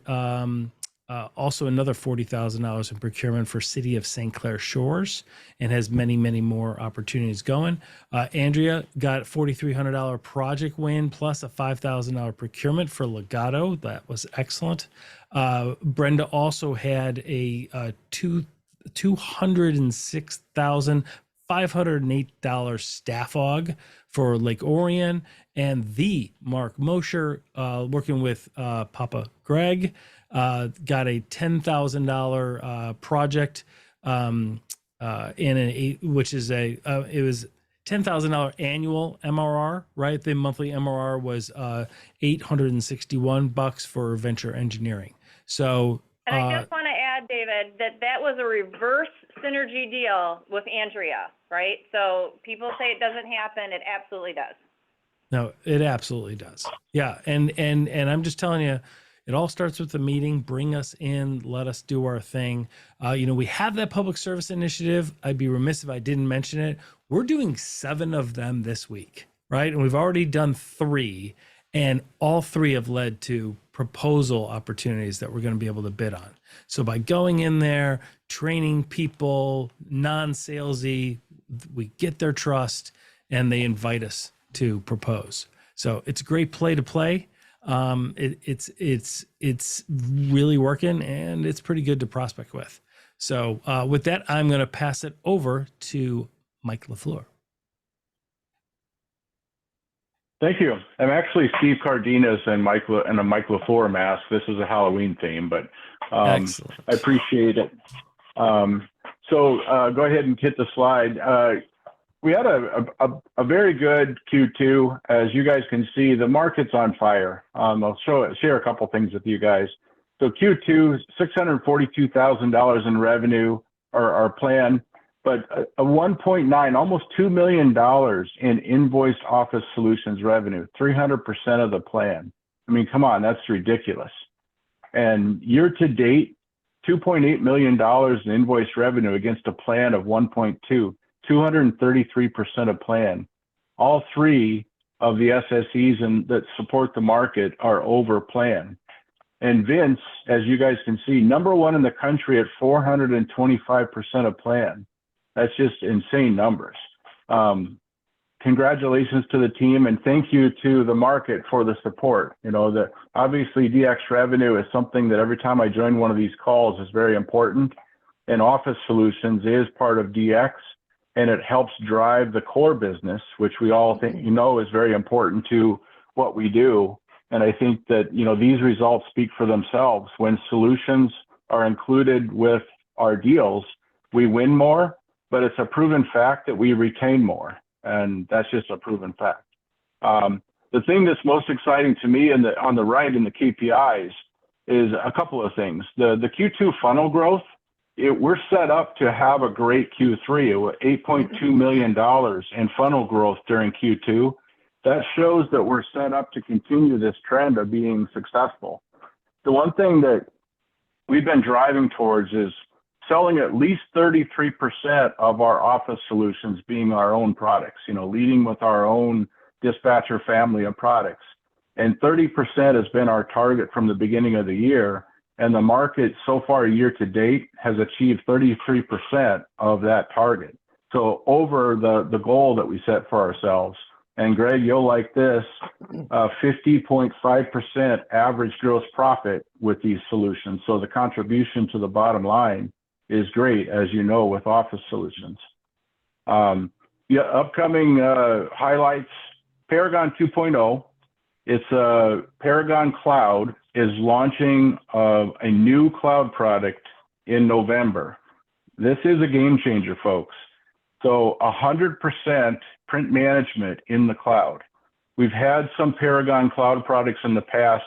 also another $40,000 in procurement for City of St. Clair Shores, and has many, many more opportunities going. Andrea got $4,300 project win plus a $5,000 procurement for Legato. That was excellent. Brenda also had a $206,508 staff aug for Lake Orion, and the Mark Mosher, working with Papa Greg, got a $10,000 project which is it was $10,000 annual MRR, right? The monthly MRR was $861 for venture engineering. So And I just want to add, David, that was a reverse synergy deal with Andrea, right? So people say it doesn't happen, it absolutely does. no, it absolutely does. Yeah, and I'm just telling you, it all starts with the meeting. Bring us in, let us do our thing. We have that public service initiative. I'd be remiss if I didn't mention it. We're doing 7 of them this week, right? And we've already done 3, and all 3 have led to proposal opportunities that we're going to be able to bid on. So by going in there, training people, non-salesy, we get their trust and they invite us to propose. So it's a great play to play. It's really working, and it's pretty good to prospect with. So with that, I'm going to pass it over to Mike LaFleur. Thank you. I'm actually Steve Cardenas and a Mike LaFleur mask. This is a Halloween theme, but I appreciate it. So go ahead and hit the slide. We had a very good Q2. As you guys can see, the market's on fire. I'll share a couple things with you guys. So Q2, $642,000 in revenue, our plan, but a 1.9, almost $2 million in invoiced office solutions revenue, 300% of the plan. I mean, come on, that's ridiculous. And year to date, $2.8 million in invoiced revenue against a plan of 1.2. 233% of plan. All 3 of the SSEs that support the market are over plan. And Vince, as you guys can see, #1 in the country at 425% of plan. That's just insane numbers. Congratulations to the team, and thank you to the market for the support. Obviously DX revenue is something that every time I join one of these calls is very important, and Office Solutions is part of DX. And it helps drive the core business, which we all think is very important to what we do. And I think that these results speak for themselves. When solutions are included with our deals, we win more, but it's a proven fact that we retain more, and that's just a proven fact. The thing that's most exciting to me on the right in the KPIs is a couple of things. The Q2 funnel growth. We're set up to have a great Q3 with $8.2 million in funnel growth during Q2. That shows that we're set up to continue this trend of being successful. The one thing that we've been driving towards is selling at least 33% of our office solutions being our own products, leading with our own dispatcher family of products. And 30% has been our target from the beginning of the year. And the market so far year to date has achieved 33% of that target. So over the goal that we set for ourselves. And Greg, you'll like this, 50.5% average gross profit with these solutions. So the contribution to the bottom line is great, as you know, with Office Solutions. Upcoming highlights, Paragon 2.0. It's Paragon Cloud is launching a new cloud product in November. This is a game changer, folks. So 100% print management in the cloud. We've had some Paragon Cloud products in the past,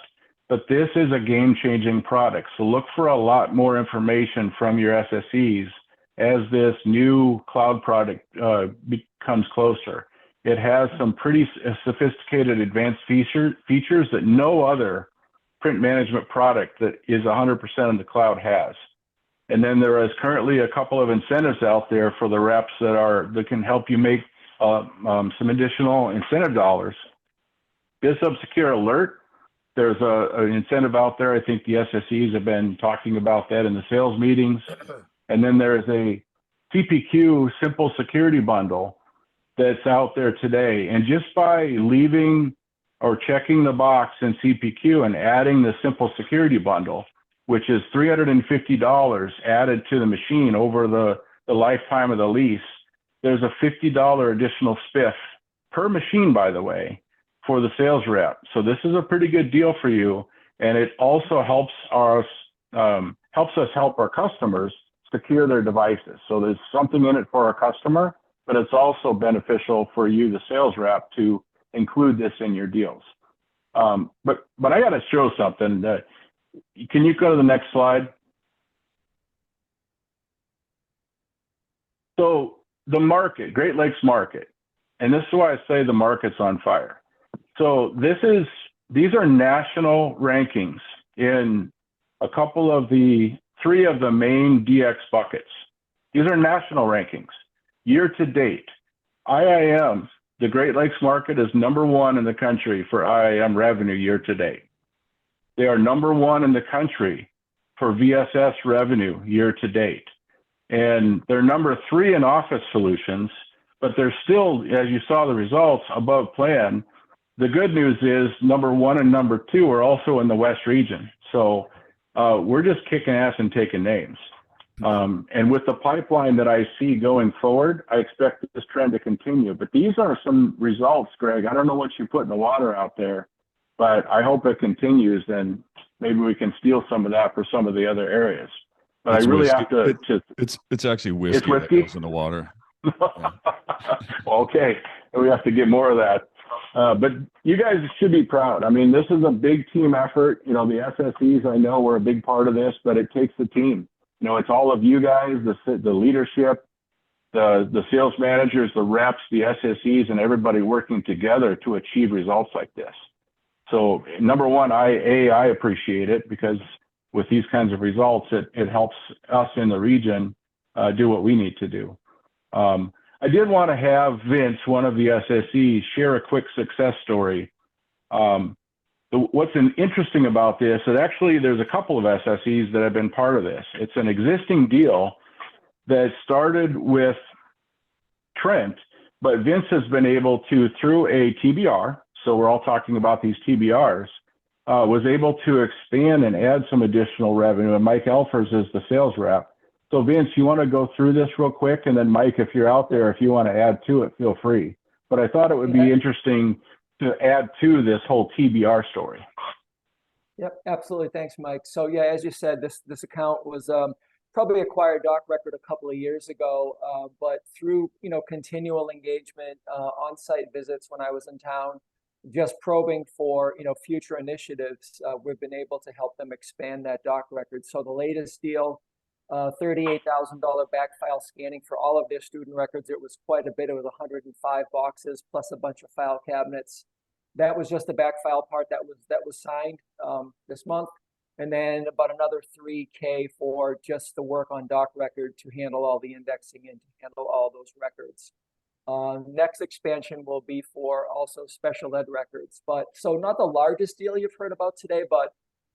but this is a game-changing product. So look for a lot more information from your SSEs as this new cloud product becomes closer. It has some pretty sophisticated advanced features that no other print management product that is 100% in the cloud has. And then there is currently a couple of incentives out there for the reps that can help you make some additional incentive dollars. BizHub Secure Alert There's an incentive out there. I think the SSEs have been talking about that in the sales meetings. And then there's a CPQ simple security bundle that's out there today. And just by leaving or checking the box in CPQ and adding the simple security bundle, which is $350 added to the machine over the lifetime of the lease, there's a $50 additional spiff per machine, by the way, for the sales rep. So this is a pretty good deal for you. And it also helps us help our customers secure their devices. So there's something in it for our customer, but it's also beneficial for you, the sales rep, to include this in your deals. But I got to show something. Can you go to the next slide? So the market, Great Lakes market, and this is why I say the market's on fire. So these are national rankings in a couple of three of the main DX buckets. These are national rankings. Year to date, IIM, the Great Lakes market, is #1 in the country for IIM revenue year to date. They are #1 in the country for VSS revenue year to date. And they're #3 in office solutions, but they're still, as you saw the results, above plan. The good news is #1 and #2 are also in the West region. So we're just kicking ass and taking names. And with the pipeline that I see going forward, I expect this trend to continue. But these are some results, Greg. I don't know what you put in the water out there, but I hope it continues, and maybe we can steal some of that for some of the other areas. But It's I really whiskey. have to. It's actually whiskey, It's whiskey? that goes in the water. Okay, we have to get more of that. But you guys should be proud. I mean, this is a big team effort. You know, the SSEs, I know, were a big part of this, but it takes the team. You know, it's all of you guys, the leadership, the sales managers, the reps, the SSEs, and everybody working together to achieve results like this. So #1, I appreciate it, because with these kinds of results, it helps us in the region do what we need to do. I did want to have Vince, one of the SSEs, share a quick success story. What's interesting about this is actually there's a couple of SSEs that have been part of this. It's an existing deal that started with Trent, but Vince has been able to, through a TBR, so we're all talking about these TBRs, was able to expand and add some additional revenue. And Mike Elfers is the sales rep. So Vince, you want to go through this real quick? And then Mike, if you're out there, if you want to add to it, feel free. But I thought it would be interesting to add to this whole TBR story. Yep, absolutely. Thanks, Mike. So yeah, as you said, this account was probably acquired Doc Record a couple of years ago, but through continual engagement, on-site visits when I was in town, just probing for future initiatives, we've been able to help them expand that Doc Record. So the latest deal, $38,000 back file scanning for all of their student records. It was quite a bit. It was 105 boxes plus a bunch of file cabinets. That was just the back file part that was signed this month, and then about another $3K for just the work on Doc Record to handle all the indexing and to handle all those records. Next expansion will be for also special ed records, but so not the largest deal you've heard about today, but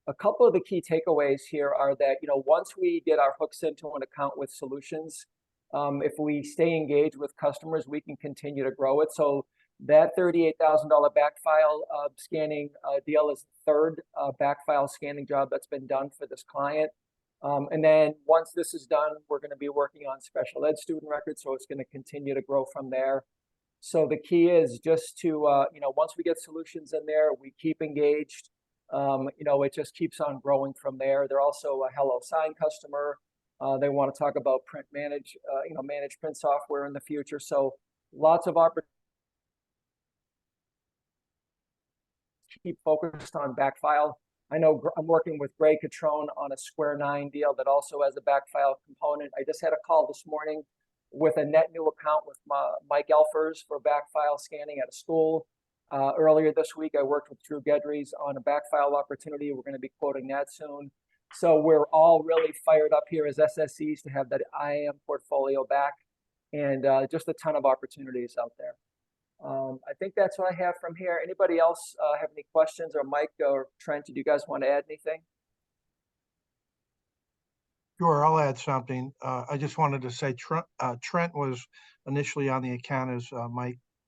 a couple of the key takeaways here are that, once we get our hooks into an account with solutions, if we stay engaged with customers, we can continue to grow it. So that $38,000 back file scanning deal is the third back file scanning job that's been done for this client. And then once this is done, we're going to be working on special ed student records. So it's going to continue to grow from there. So the key is just to, once we get solutions in there, we keep engaged. It just keeps on growing from there. They're also a HelloSign customer. They want to talk about manage print software in the future. So lots of opportunities. Keep focused on back file. I know I'm working with Greg Catrone on a Square 9 deal that also has a back file component. I just had a call this morning with a net new account with Mike Elfers for back file scanning at a school. Earlier this week, I worked with Drew Gedries on a back file opportunity. We're going to be quoting that soon. So we're all really fired up here as SSEs to have that IAM portfolio back, and just a ton of opportunities out there. I think that's what I have from here. Anybody else have any questions, or Mike or Trent, do you guys want to add anything? Sure, I'll add something. I just wanted to say Trent was initially on the account, as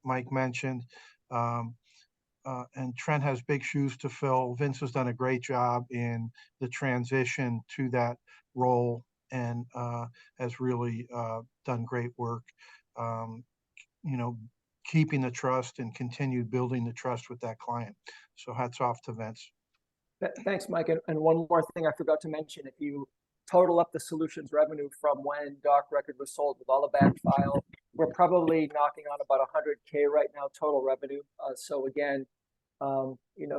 Mike mentioned. And Trent has big shoes to fill. Vince has done a great job in the transition to that role and has really done great work, keeping the trust and continued building the trust with that client. So hats off to Vince. Thanks, Mike. And one more thing I forgot to mention, if you total up the solutions revenue from when Doc Record was sold with all the back file, we're probably knocking on about 100K right now, total revenue. So again,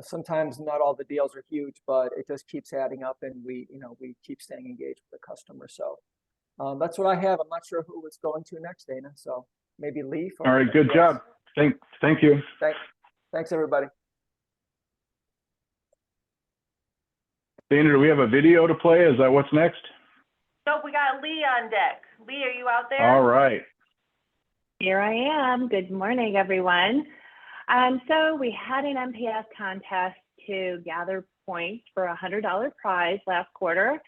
sometimes not all the deals are huge, but it just keeps adding up, and we keep staying engaged with the customer. So that's what I have. I'm not sure who it's going to next, Dana. So maybe Leaf. All right, good job. Thank you. Thanks, everybody. Dana, do we have a video to play? Is that what's next? So we got Lee on deck. Lee, are you out there? All right. Here I am. Good morning, everyone. So we had an MPS contest to gather points for a $100 prize last quarter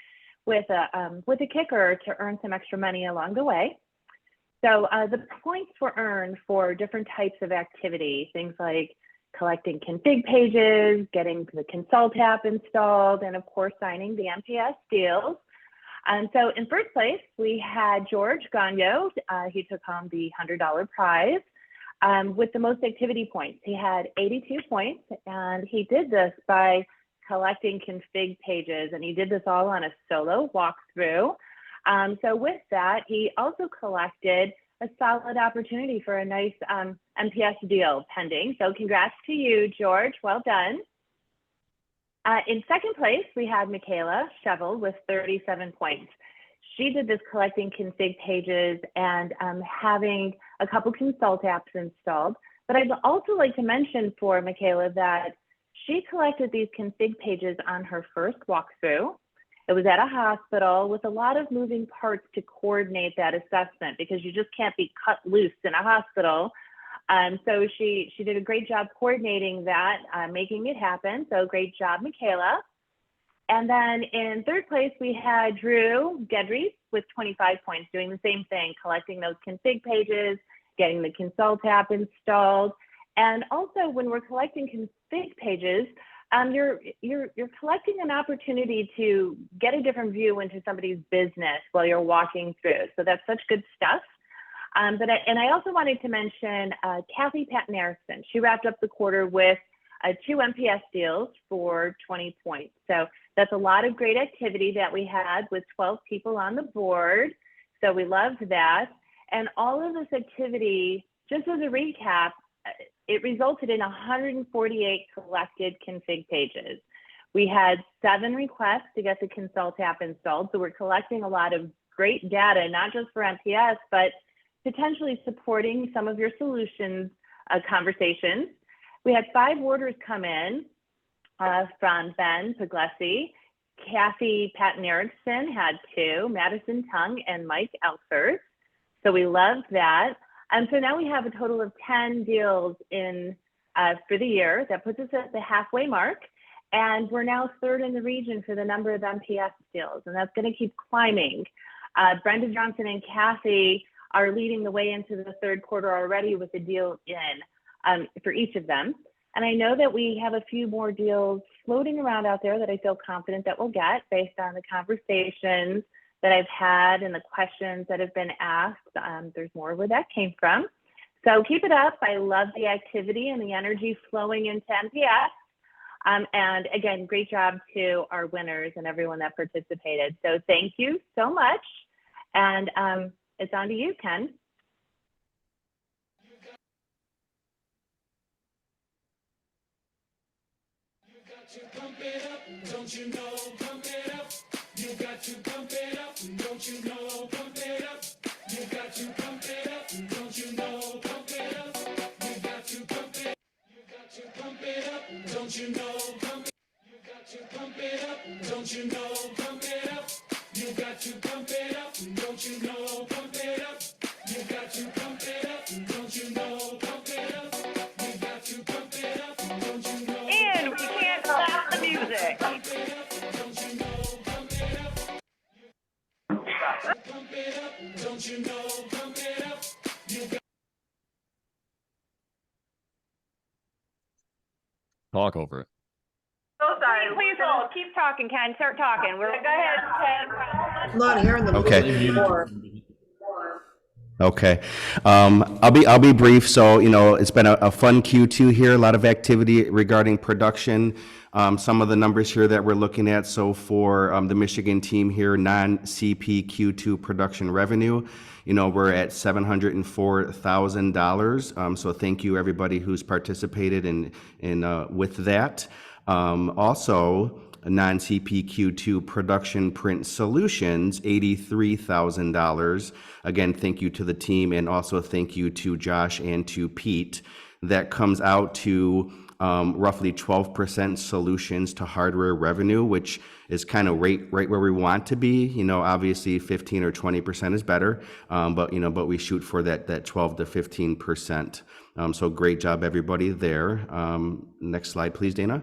with a kicker to earn some extra money along the way. So the points were earned for different types of activity, things like collecting config pages, getting the Consult app installed, and of course, signing the MPS deals. So in first place, we had George Gagno. He took home the $100 prize with the most activity points. He had 82 points, and he did this by collecting config pages, and he did this all on a solo walkthrough. So with that, he also collected a solid opportunity for a nice MPS deal pending. So congrats to you, George. Well done. In second place, we had Michaela Shevel with 37 points. She did this collecting config pages and having a couple Consult apps installed. But I'd also like to mention for Michaela that she collected these config pages on her first walkthrough. It was at a hospital with a lot of moving parts to coordinate that assessment, because you just can't be cut loose in a hospital. So she did a great job coordinating that, making it happen. So great job, Michaela. And then in third place, we had Drew Gedries with 25 points, doing the same thing, collecting those config pages, getting the Consult app installed. And also when we're collecting config pages, you're collecting an opportunity to get a different view into somebody's business while you're walking through. So that's such good stuff. And I also wanted to mention Kathy Patton-Erickson. She wrapped up the quarter with 2 MPS deals for 20 points. So that's a lot of great activity that we had with 12 people on the board. So we loved that. And all of this activity, just as a recap, it resulted in 148 collected config pages. We had 7 requests to get the Consult app installed. So we're collecting a lot of great data, not just for MPS, but potentially supporting some of your solutions conversations. We had 5 orders come in from Ben Puglisi. Kathy Patton-Erickson had 2, Madison Tung and Mike Elfers. So we loved that. And so now we have a total of 10 deals in for the year. That puts us at the halfway mark. And we're now 3rd in the region for the number of MPS deals. And that's going to keep climbing. Brenda Johnson and Kathy are leading the way into the 3rd quarter already with a deal in for each of them. And I know that we have a few more deals floating around out there that I feel confident that we'll get based on the conversations that I've had and the questions that have been asked. There's more where that came from. So keep it up. I love the activity and the energy flowing into MPS. And again, great job to our winners and everyone that participated. So thank you so much. And it's on to you, Ken. Don't you know, pump it up. You got to pump it up. Don't you know, pump it up. You got to pump it up. Don't you know, pump it up. You got to pump it. You got to pump it up. Don't you know, pump it. You got to pump it up. Don't you know, pump it up. You got to pump it up. Don't you know, pump it up. You got to pump it up. Don't you know, pump it up. Talk over it. So sorry. Please hold. Keep talking, Ken. Start talking. Go ahead, Ken. I'm not hearing the Okay. music anymore. Okay. I'll be brief. So, it's been a fun Q2 here, a lot of activity regarding production. Some of the numbers here that we're looking at. So for the Michigan team here, non-CP Q2 production revenue, we're at $704,000. So thank you everybody who's participated in with that. Also, non-CP Q2 production print solutions, $83,000. Again, thank you to the team, and also thank you to Josh and to Pete. That comes out to roughly 12% solutions to hardware revenue, which is kind of right where we want to be. Obviously 15 or 20% is better, but we shoot for that 12 to 15%. So great job everybody there. Next slide, please, Dana.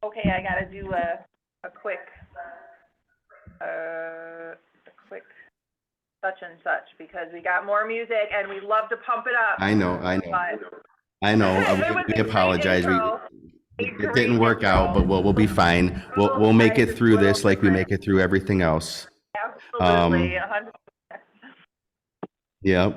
Okay, I gotta do a quick such and such, because we got more music and we love to pump it up. I know. We apologize. It didn't work out, but we'll be fine. We'll make it through this like we make it through everything else. Absolutely, 100%. Yeah.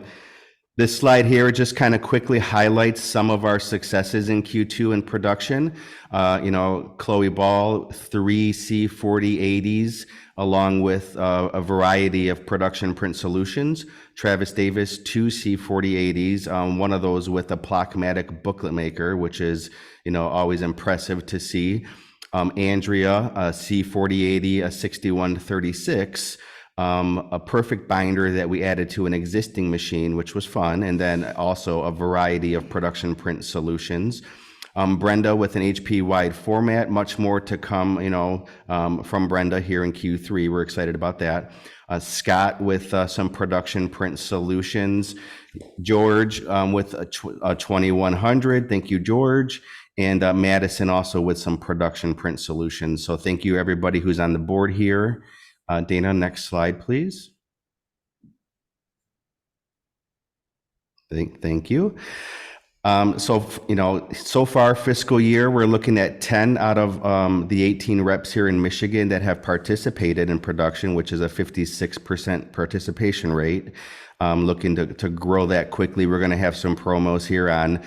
This slide here just kind of quickly highlights some of our successes in Q2 in production. Chloe Ball, 3 C4080s, along with a variety of production print solutions. Travis Davis, 2 C4080s, one of those with a Plockmatic booklet maker, which is, always impressive to see. Andrea, a C4080, a 6136. A perfect binder that we added to an existing machine, which was fun, and then also a variety of production print solutions. Brenda with an HP wide format, much more to come, from Brenda here in Q3. We're excited about that. Scott with some production print solutions. George with a 2100. Thank you, George. And Madison also with some production print solutions. So thank you everybody who's on the board here. Dana, next slide, please. Thank you. So far fiscal year, we're looking at 10 out of the 18 reps here in Michigan that have participated in production, which is a 56% participation rate. Looking to grow that quickly. We're going to have some promos here on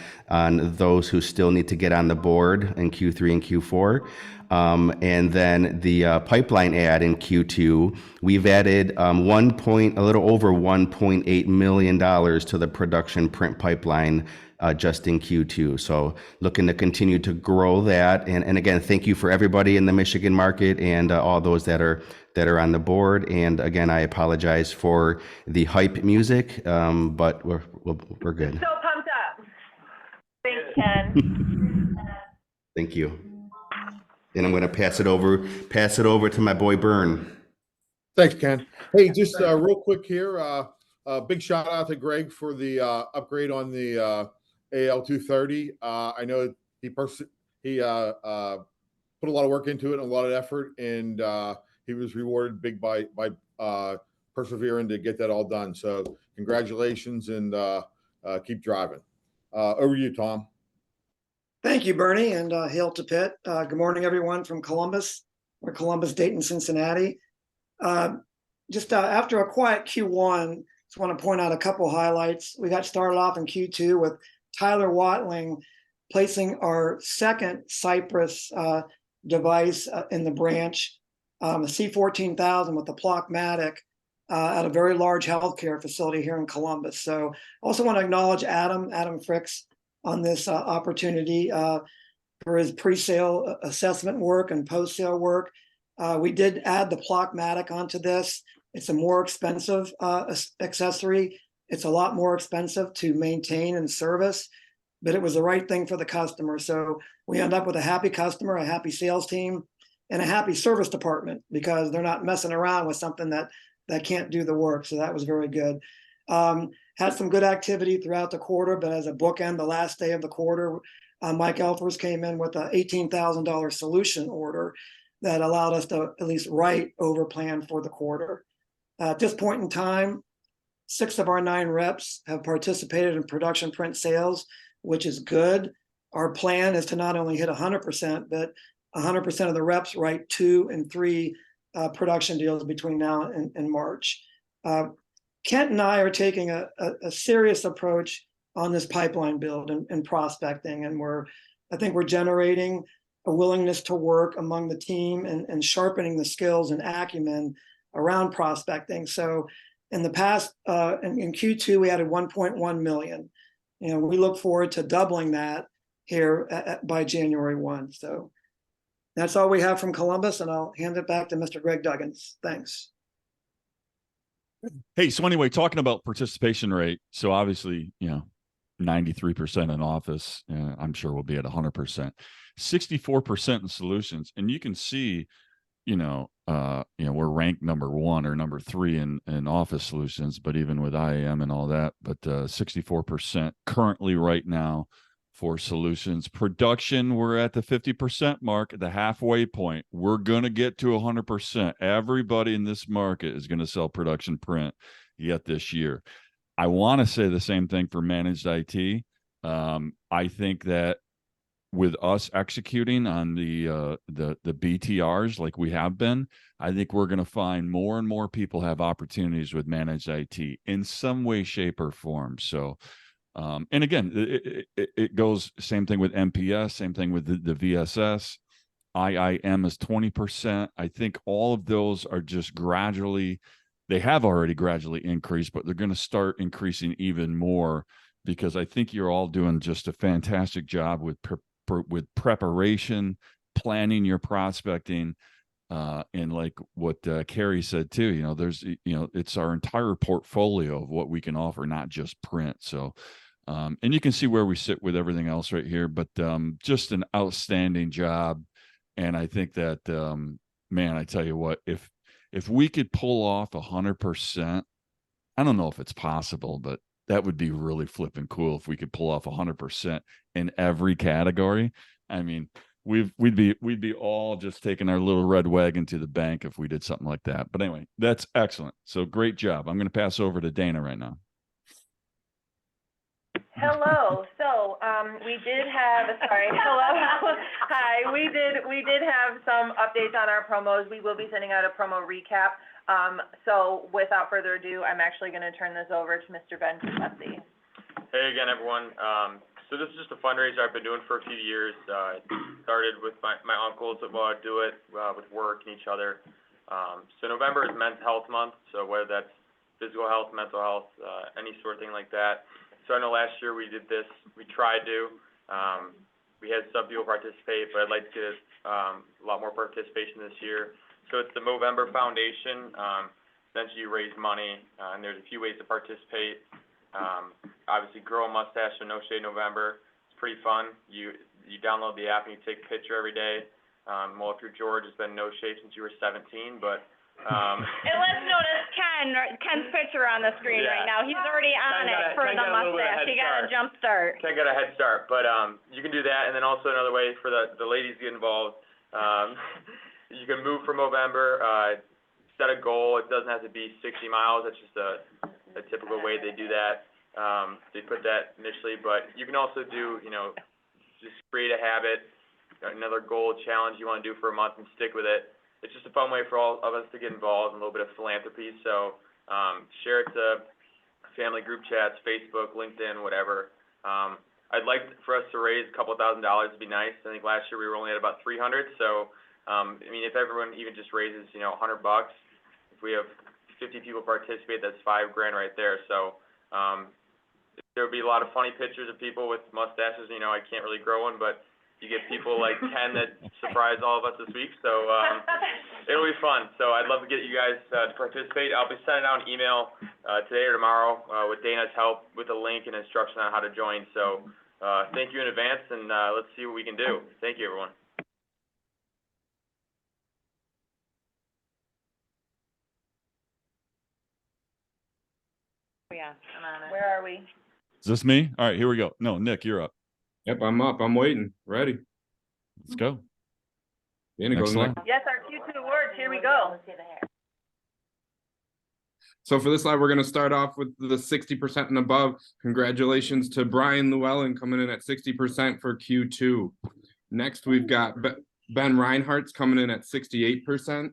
those who still need to get on the board in Q3 and Q4. And then the pipeline ad in Q2, we've added a little over $1.8 million to the production print pipeline just in Q2. So looking to continue to grow that. And again, thank you for everybody in the Michigan market and all those that are on the board. And again, I apologize for the hype music, but we're good. So pumped up. Thanks, Ken. Thank you. And I'm going to pass it over to my boy Bern. Thanks, Ken. Hey, just real quick here. Big shout out to Greg for the upgrade on the AL230. I know he put a lot of work into it and a lot of effort, and he was rewarded big by persevering to get that all done. So congratulations, and keep driving. Over to you, Tom. Thank you, Bernie, and hail to Pitt. Good morning, everyone from Columbus, or Columbus, Dayton, Cincinnati. Just after a quiet Q1, just want to point out a couple highlights. We got started off in Q2 with Tyler Watling placing our second Cypress device in the branch, a C14000 with the Plockmatic at a very large healthcare facility here in Columbus. So also want to acknowledge Adam Fricks on this opportunity for his pre-sale assessment work and post-sale work. We did add the Plockmatic onto this. It's a more expensive accessory. It's a lot more expensive to maintain and service, but it was the right thing for the customer. So we end up with a happy customer, a happy sales team, and a happy service department, because they're not messing around with something that can't do the work. So that was very good. Had some good activity throughout the quarter, but as a bookend, the last day of the quarter, Mike Elfers came in with an $18,000 solution order that allowed us to at least write over plan for the quarter. At this point in time, 6 of our 9 reps have participated in production print sales, which is good. Our plan is to not only hit 100%, but 100% of the reps write 2 and 3 production deals between now and March. Kent and I are taking a serious approach on this pipeline build and prospecting, and I think we're generating a willingness to work among the team and sharpening the skills and acumen around prospecting. So in the past, in Q2, we added 1.1 million. We look forward to doubling that here by January 1. So that's all we have from Columbus, and I'll hand it back to Mr. Greg Duggins. Thanks. Hey, so anyway, talking about participation rate. So obviously, 93% in office. I'm sure we'll be at 100%. 64% in solutions, and you can see, we're ranked number 1 or number 3 in office solutions, but even with IAM and all that, but 64% currently right now for solutions. Production, we're at the 50% mark, at the halfway point. We're going to get to 100%. Everybody in this market is going to sell production print yet this year. I want to say the same thing for managed IT. I think that with us executing on the BTRs like we have been, I think we're going to find more and more people have opportunities with managed IT in some way, shape, or form. So, and again, it goes same thing with MPS, same thing with the VSS. IIM is 20%. I think all of those are just gradually, they have already gradually increased, but they're going to start increasing even more, because I think you're all doing just a fantastic job with preparation, planning your prospecting, and like what Carrie said too, there's, it's our entire portfolio of what we can offer, not just print. So, and you can see where we sit with everything else right here, but just an outstanding job. And I think that, man, I tell you what, if we could pull off 100%, I don't know if it's possible, but that would be really flipping cool if we could pull off 100% in every category. I mean, we'd be all just taking our little red wagon to the bank if we did something like that. But anyway, that's excellent. So great job. I'm going to pass over to Dana right now. Hello. So we did have, hello. Hi. We did have some updates on our promos. We will be sending out a promo recap. So without further ado, I'm actually going to turn this over to Mr. Ben Tussi. Hey again, everyone. So this is just a fundraiser I've been doing for a few years. It started with my uncles that want to do it with work and each other. So November is Men's Health Month. So whether that's physical health, mental health, any sort of thing like that. So I know last year we did this. We tried to. We had some people participate, but I'd like to get a lot more participation this year. So it's the Movember Foundation. Essentially, you raise money, and there's a few ways to participate. Obviously, grow a mustache, so No Shave November. It's pretty fun. You download the app and you take a picture every day. Well, if you're George, it's been no shave since you were 17, but. And let's notice Ken's picture on the screen right now. He's already on it for the mustache. He got a jump start. Ken got a head start, but you can do that. And then also another way for the ladies to get involved. You can move for Movember, set a goal. It doesn't have to be 60 miles. That's just a typical way they do that. They put that initially, but you can also do, just create a habit, another goal, challenge you want to do for a month and stick with it. It's just a fun way for all of us to get involved, and a little bit of philanthropy. So share it to family group chats, Facebook, LinkedIn, whatever. I'd like for us to raise a couple $1,000. It'd be nice. I think last year we were only at about 300. So I mean, if everyone even just raises, $100, if we have 50 people participate, that's $5,000 right there. So there would be a lot of funny pictures of people with mustaches. I can't really grow one, but you get people like Ken that surprise all of us this week. So it'll be fun. So I'd love to get you guys to participate. I'll be sending out an email today or tomorrow with Dana's help with a link and instruction on how to join. So thank you in advance, and let's see what we can do. Thank you, everyone. Yeah, I'm on it. Where are we? Is this me? All right, here we go. No, Nick, you're up. Yep, I'm up. I'm waiting. Ready. Let's go. Dana, Next go slide. next. Yes, our Q2 awards. Here we go. So for this slide, we're going to start off with the 60% and above. Congratulations to Brian Llewellyn coming in at 60% for Q2. Next, we've got Ben Reinhardt's coming in at 68%.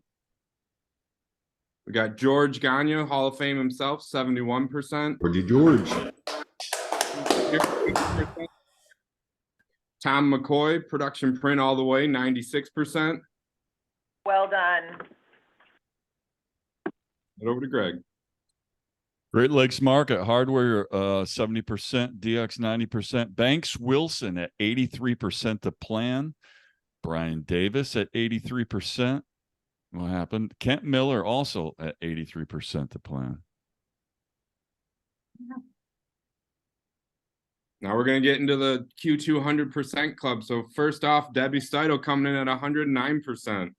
We got George Gagne, Hall of Fame himself, 71%. George. Tom McCoy, production print all the way, 96%. Well done. Head over to Greg. Great Lakes Market hardware 70%, DX 90%. Banks Wilson at 83% to plan. Brian Davis at 83%. What happened? Kent Miller also at 83% to plan. Now we're going to get into the Q2 100% club. So first off, Debbie Steidel coming in at 109%.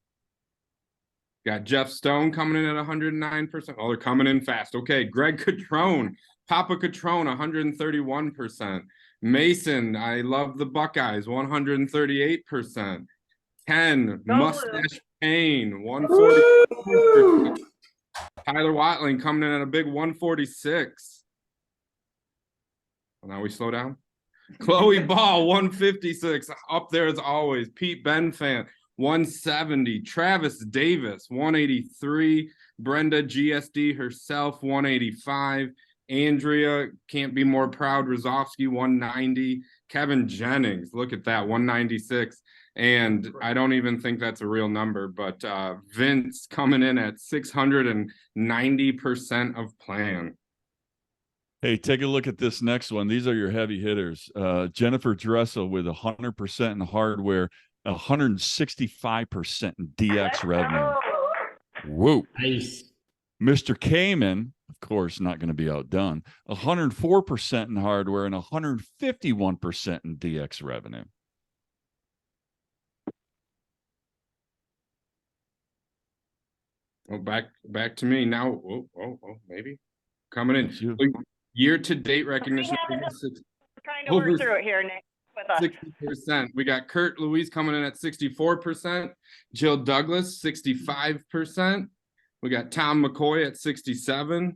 Got Jeff Stone coming in at 109%. Oh, they're coming in fast. Okay, Greg Catrone, Papa Catrone, 131%. Mason, I love the Buckeyes, 138%. Ken, Mustache Payne, 140%. Tyler Watling coming in at a big 146. Well, now we slow down. Chloe Ball, 156. Up there as always. Pete Benfant, 170. Travis Davis, 183. Brenda GSD herself, 185. Andrea, can't be more proud. Rozovsky, 190. Kevin Jennings, look at that, 196. And I don't even think that's a real number, but Vince coming in at 690% of plan. Hey, take a look at this next one. These are your heavy hitters. Jennifer Dressel with 100% in hardware, 165% in DX revenue. Whoa. Nice. Mr. Kamen, of course, not going to be outdone, 104% in hardware and 151% in DX revenue. Oh, back to me now. Maybe coming in. Year-to-date recognition. Trying to work through it here, Nick, with us. 60%. We got Kurt Louise coming in at 64%. Jill Douglas, 65%. We got Tom McCoy at 67%.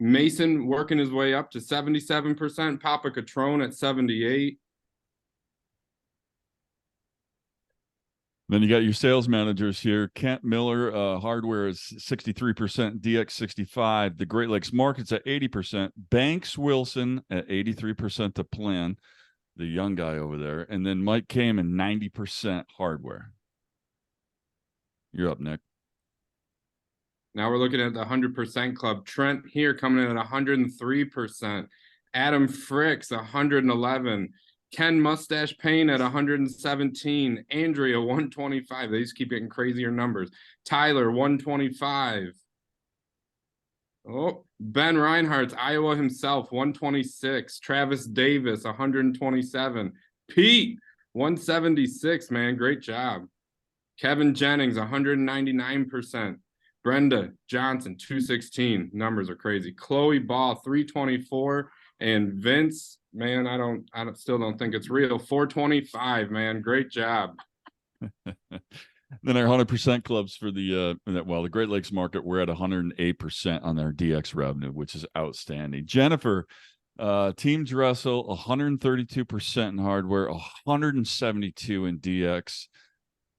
Mason working his way up to 77%. Papa Catrone at 78%. Then you got your sales managers here. Kent Miller, hardware is 63%, DX 65%. The Great Lakes Market's at 80%. Banks Wilson at 83% to plan, the young guy over there. And then Mike Kamen, 90% hardware. You're up, Nick. Now we're looking at the 100% club. Trent here coming in at 103%. Adam Fricks, 111%. Ken Mustache Payne at 117. Andrea, 125. They just keep getting crazier numbers. Tyler, 125. Oh, Ben Reinhardt's Iowa himself, 126. Travis Davis, 127. Pete, 176, man. Great job. Kevin Jennings, 199%. Brenda Johnson, 216. Numbers are crazy. Chloe Ball, 324. And Vince, man, I still don't think it's real. 425, man. Great job. Then our 100% clubs for the Great Lakes Market, we're at 108% on their DX revenue, which is outstanding. Jennifer, Team Dressel, 132% in hardware, 172 in DX.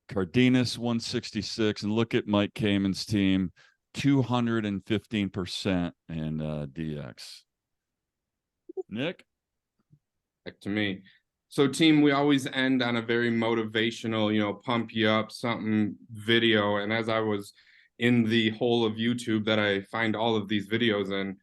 Cardenas, 166, and look at Mike Kamen's team, 215% in DX. Nick? Back to me. So team, we always end on a very motivational, pump you up something video. And as I was in the whole of YouTube that I find all of these videos in,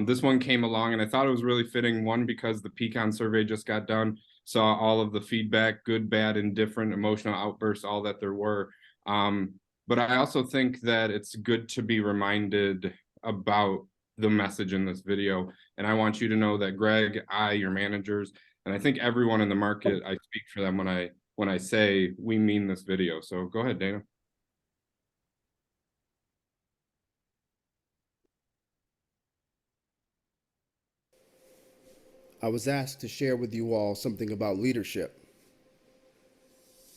this one came along and I thought it was really fitting. One, because the Pecan survey just got done, saw all of the feedback, good, bad, indifferent, emotional outbursts, all that there were. But I also think that it's good to be reminded about the message in this video. And I want you to know that Greg, your managers, and I think everyone in the market, I speak for them when I say we mean this video. So go ahead, Dana. I was asked to share with you all something about leadership.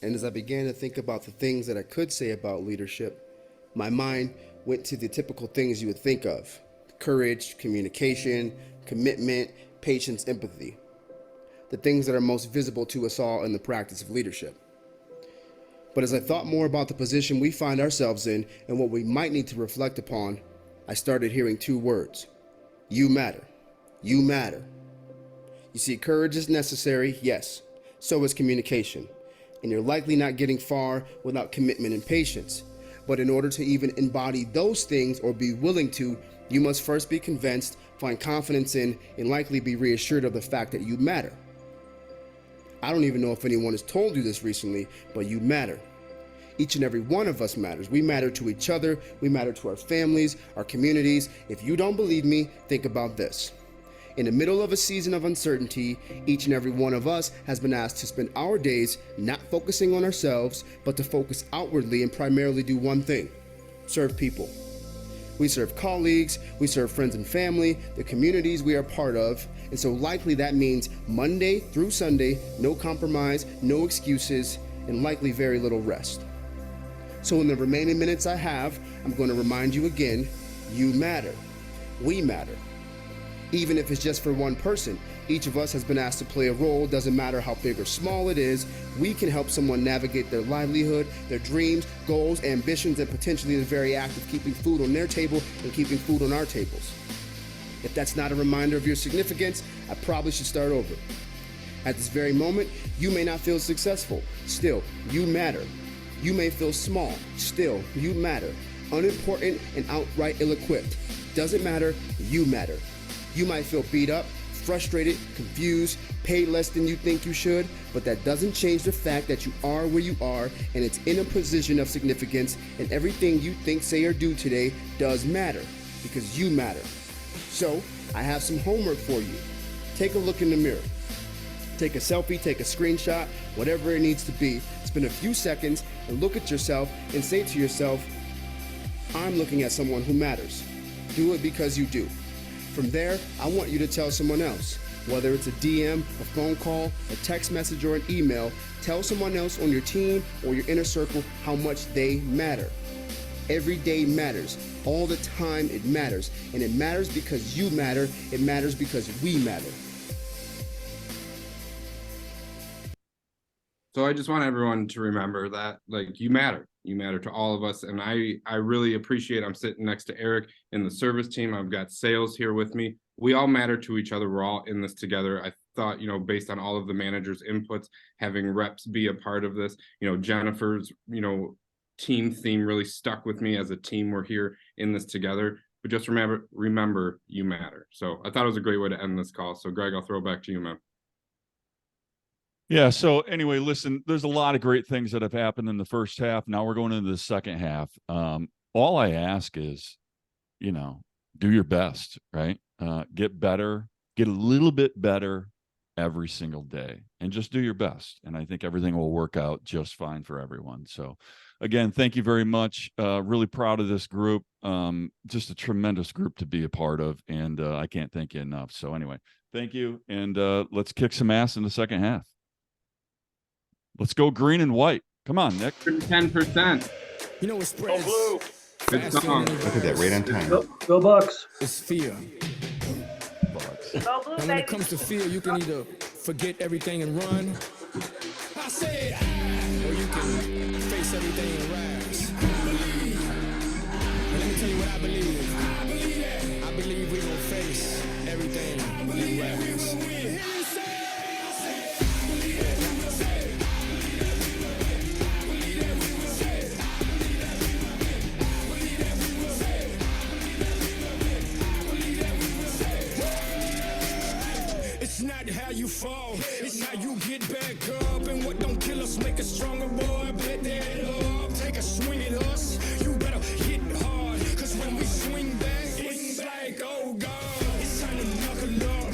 And as I began to think about the things that I could say about leadership, my mind went to the typical things you would think of. courage, communication, commitment, patience, empathy. The things that are most visible to us all in the practice of leadership. But as I thought more about the position we find ourselves in and what we might need to reflect upon, I started hearing two words. You matter. You matter. You see, courage is necessary, yes. So is communication. And you're likely not getting far without commitment and patience. But in order to even embody those things or be willing to, you must first be convinced, find confidence in, and likely be reassured of the fact that you matter. I don't even know if anyone has told you this recently, but you matter. Each and every one of us matters. We matter to each other. We matter to our families, our communities. If you don't believe me, think about this. In the middle of a season of uncertainty, each and every one of us has been asked to spend our days not focusing on ourselves, but to focus outwardly and primarily do one thing: serve people. We serve colleagues, we serve friends and family, the communities we are part of, and so likely that means Monday through Sunday, no compromise, no excuses, and likely very little rest. So in the remaining minutes I have, I'm going to remind you again, you matter. We matter. Even if it's just for one person, each of us has been asked to play a role. Doesn't matter how big or small it is, we can help someone navigate their livelihood, their dreams, goals, ambitions, and potentially the very act of keeping food on their table and keeping food on our tables. If that's not a reminder of your significance, I probably should start over. At this very moment, you may not feel successful. Still, you matter. You may feel small. Still, you matter. Unimportant and outright ill-equipped. Doesn't matter, you matter. You might feel beat up, frustrated, confused, paid less than you think you should, but that doesn't change the fact that you are where you are, and it's in a position of significance, and everything you think, say, or do today does matter, because you matter. So, I have some homework for you. Take a look in the mirror. Take a selfie, take a screenshot, whatever it needs to be. Spend a few seconds and look at yourself and say to yourself, I'm looking at someone who matters. Do it because you do. From there, I want you to tell someone else, whether it's a DM, a phone call, a text message, or an email, tell someone else on your team or your inner circle how much they matter. Every day matters. All the time it matters. And it matters because you matter. It matters because we matter. So I just want everyone to remember that, like, you matter. You matter to all of us. And I really appreciate, I'm sitting next to Eric in the service team. I've got sales here with me. We all matter to each other. We're all in this together. I thought, based on all of the managers' inputs, having reps be a part of this, Jennifer's, team theme really stuck with me. As a team, we're here in this together. But just remember, you matter. So I thought it was a great way to end this call. So Greg, I'll throw it back to you, man. Yeah. So anyway, listen, there's a lot of great things that have happened in the first half. Now we're going into the second half. All I ask is, do your best, right? Get better, get a little bit better every single day, and just do your best. And I think everything will work out just fine for everyone. So again, thank you very much. Really proud of this group. Just a tremendous group to be a part of. And I can't thank you enough. So anyway, thank you. And let's kick some ass in the second half. Let's go green and white. Come on, Nick. 10%. It's blue. Good song. Look at that, right on time. Go Bucks. It's fear. Go blue, And when it comes to fear, you can either forget everything and run. I said, or you can face everything and rise. And let me tell you what I believe. I believe we're gonna face everything and rise. It's not how you fall, it's how you get back up. And what don't kill us make us stronger, boy. Bet that up. Take a swing at us, you better hit hard. Cause when we swing back, it's like, oh God. It's time to knuckle up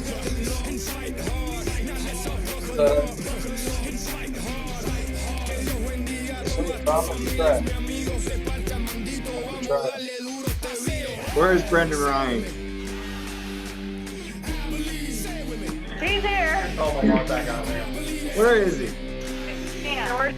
and fight hard. Now let's all buckle up and fight hard. Where is Brendan Ryan? He's here. Oh my God, back on there. Where is he? Yeah, we're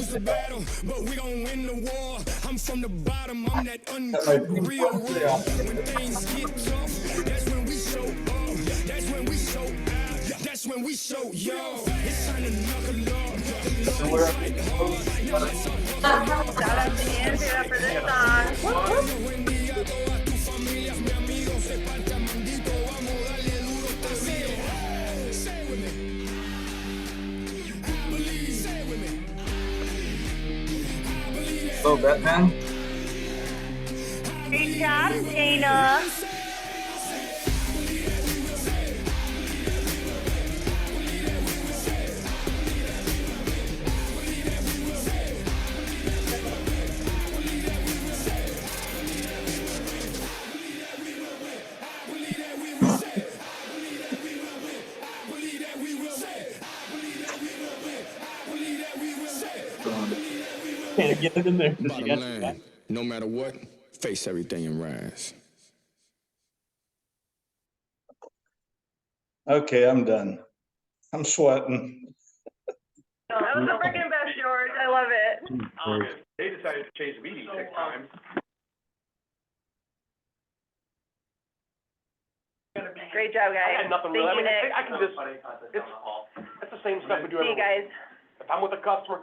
lose the battle, but we gon' win the war. I'm from the bottom, I'm that unreal raw. When things get tough, that's when we show up. That's when we show out. That's when we show yo. It's time to knuckle up. Shout out to Andrea for this song. So Batman. Great job, Dana. Get it in there. Bottom line, no matter what, face everything and rise. Okay, I'm done. I'm sweating. That was a freaking best, George. I love it. They decided to change the meeting 6 times. Great job, guys. I had nothing Thank really. you, Nick. I can just, it's the same stuff we do See every you week. guys. If I'm with a customer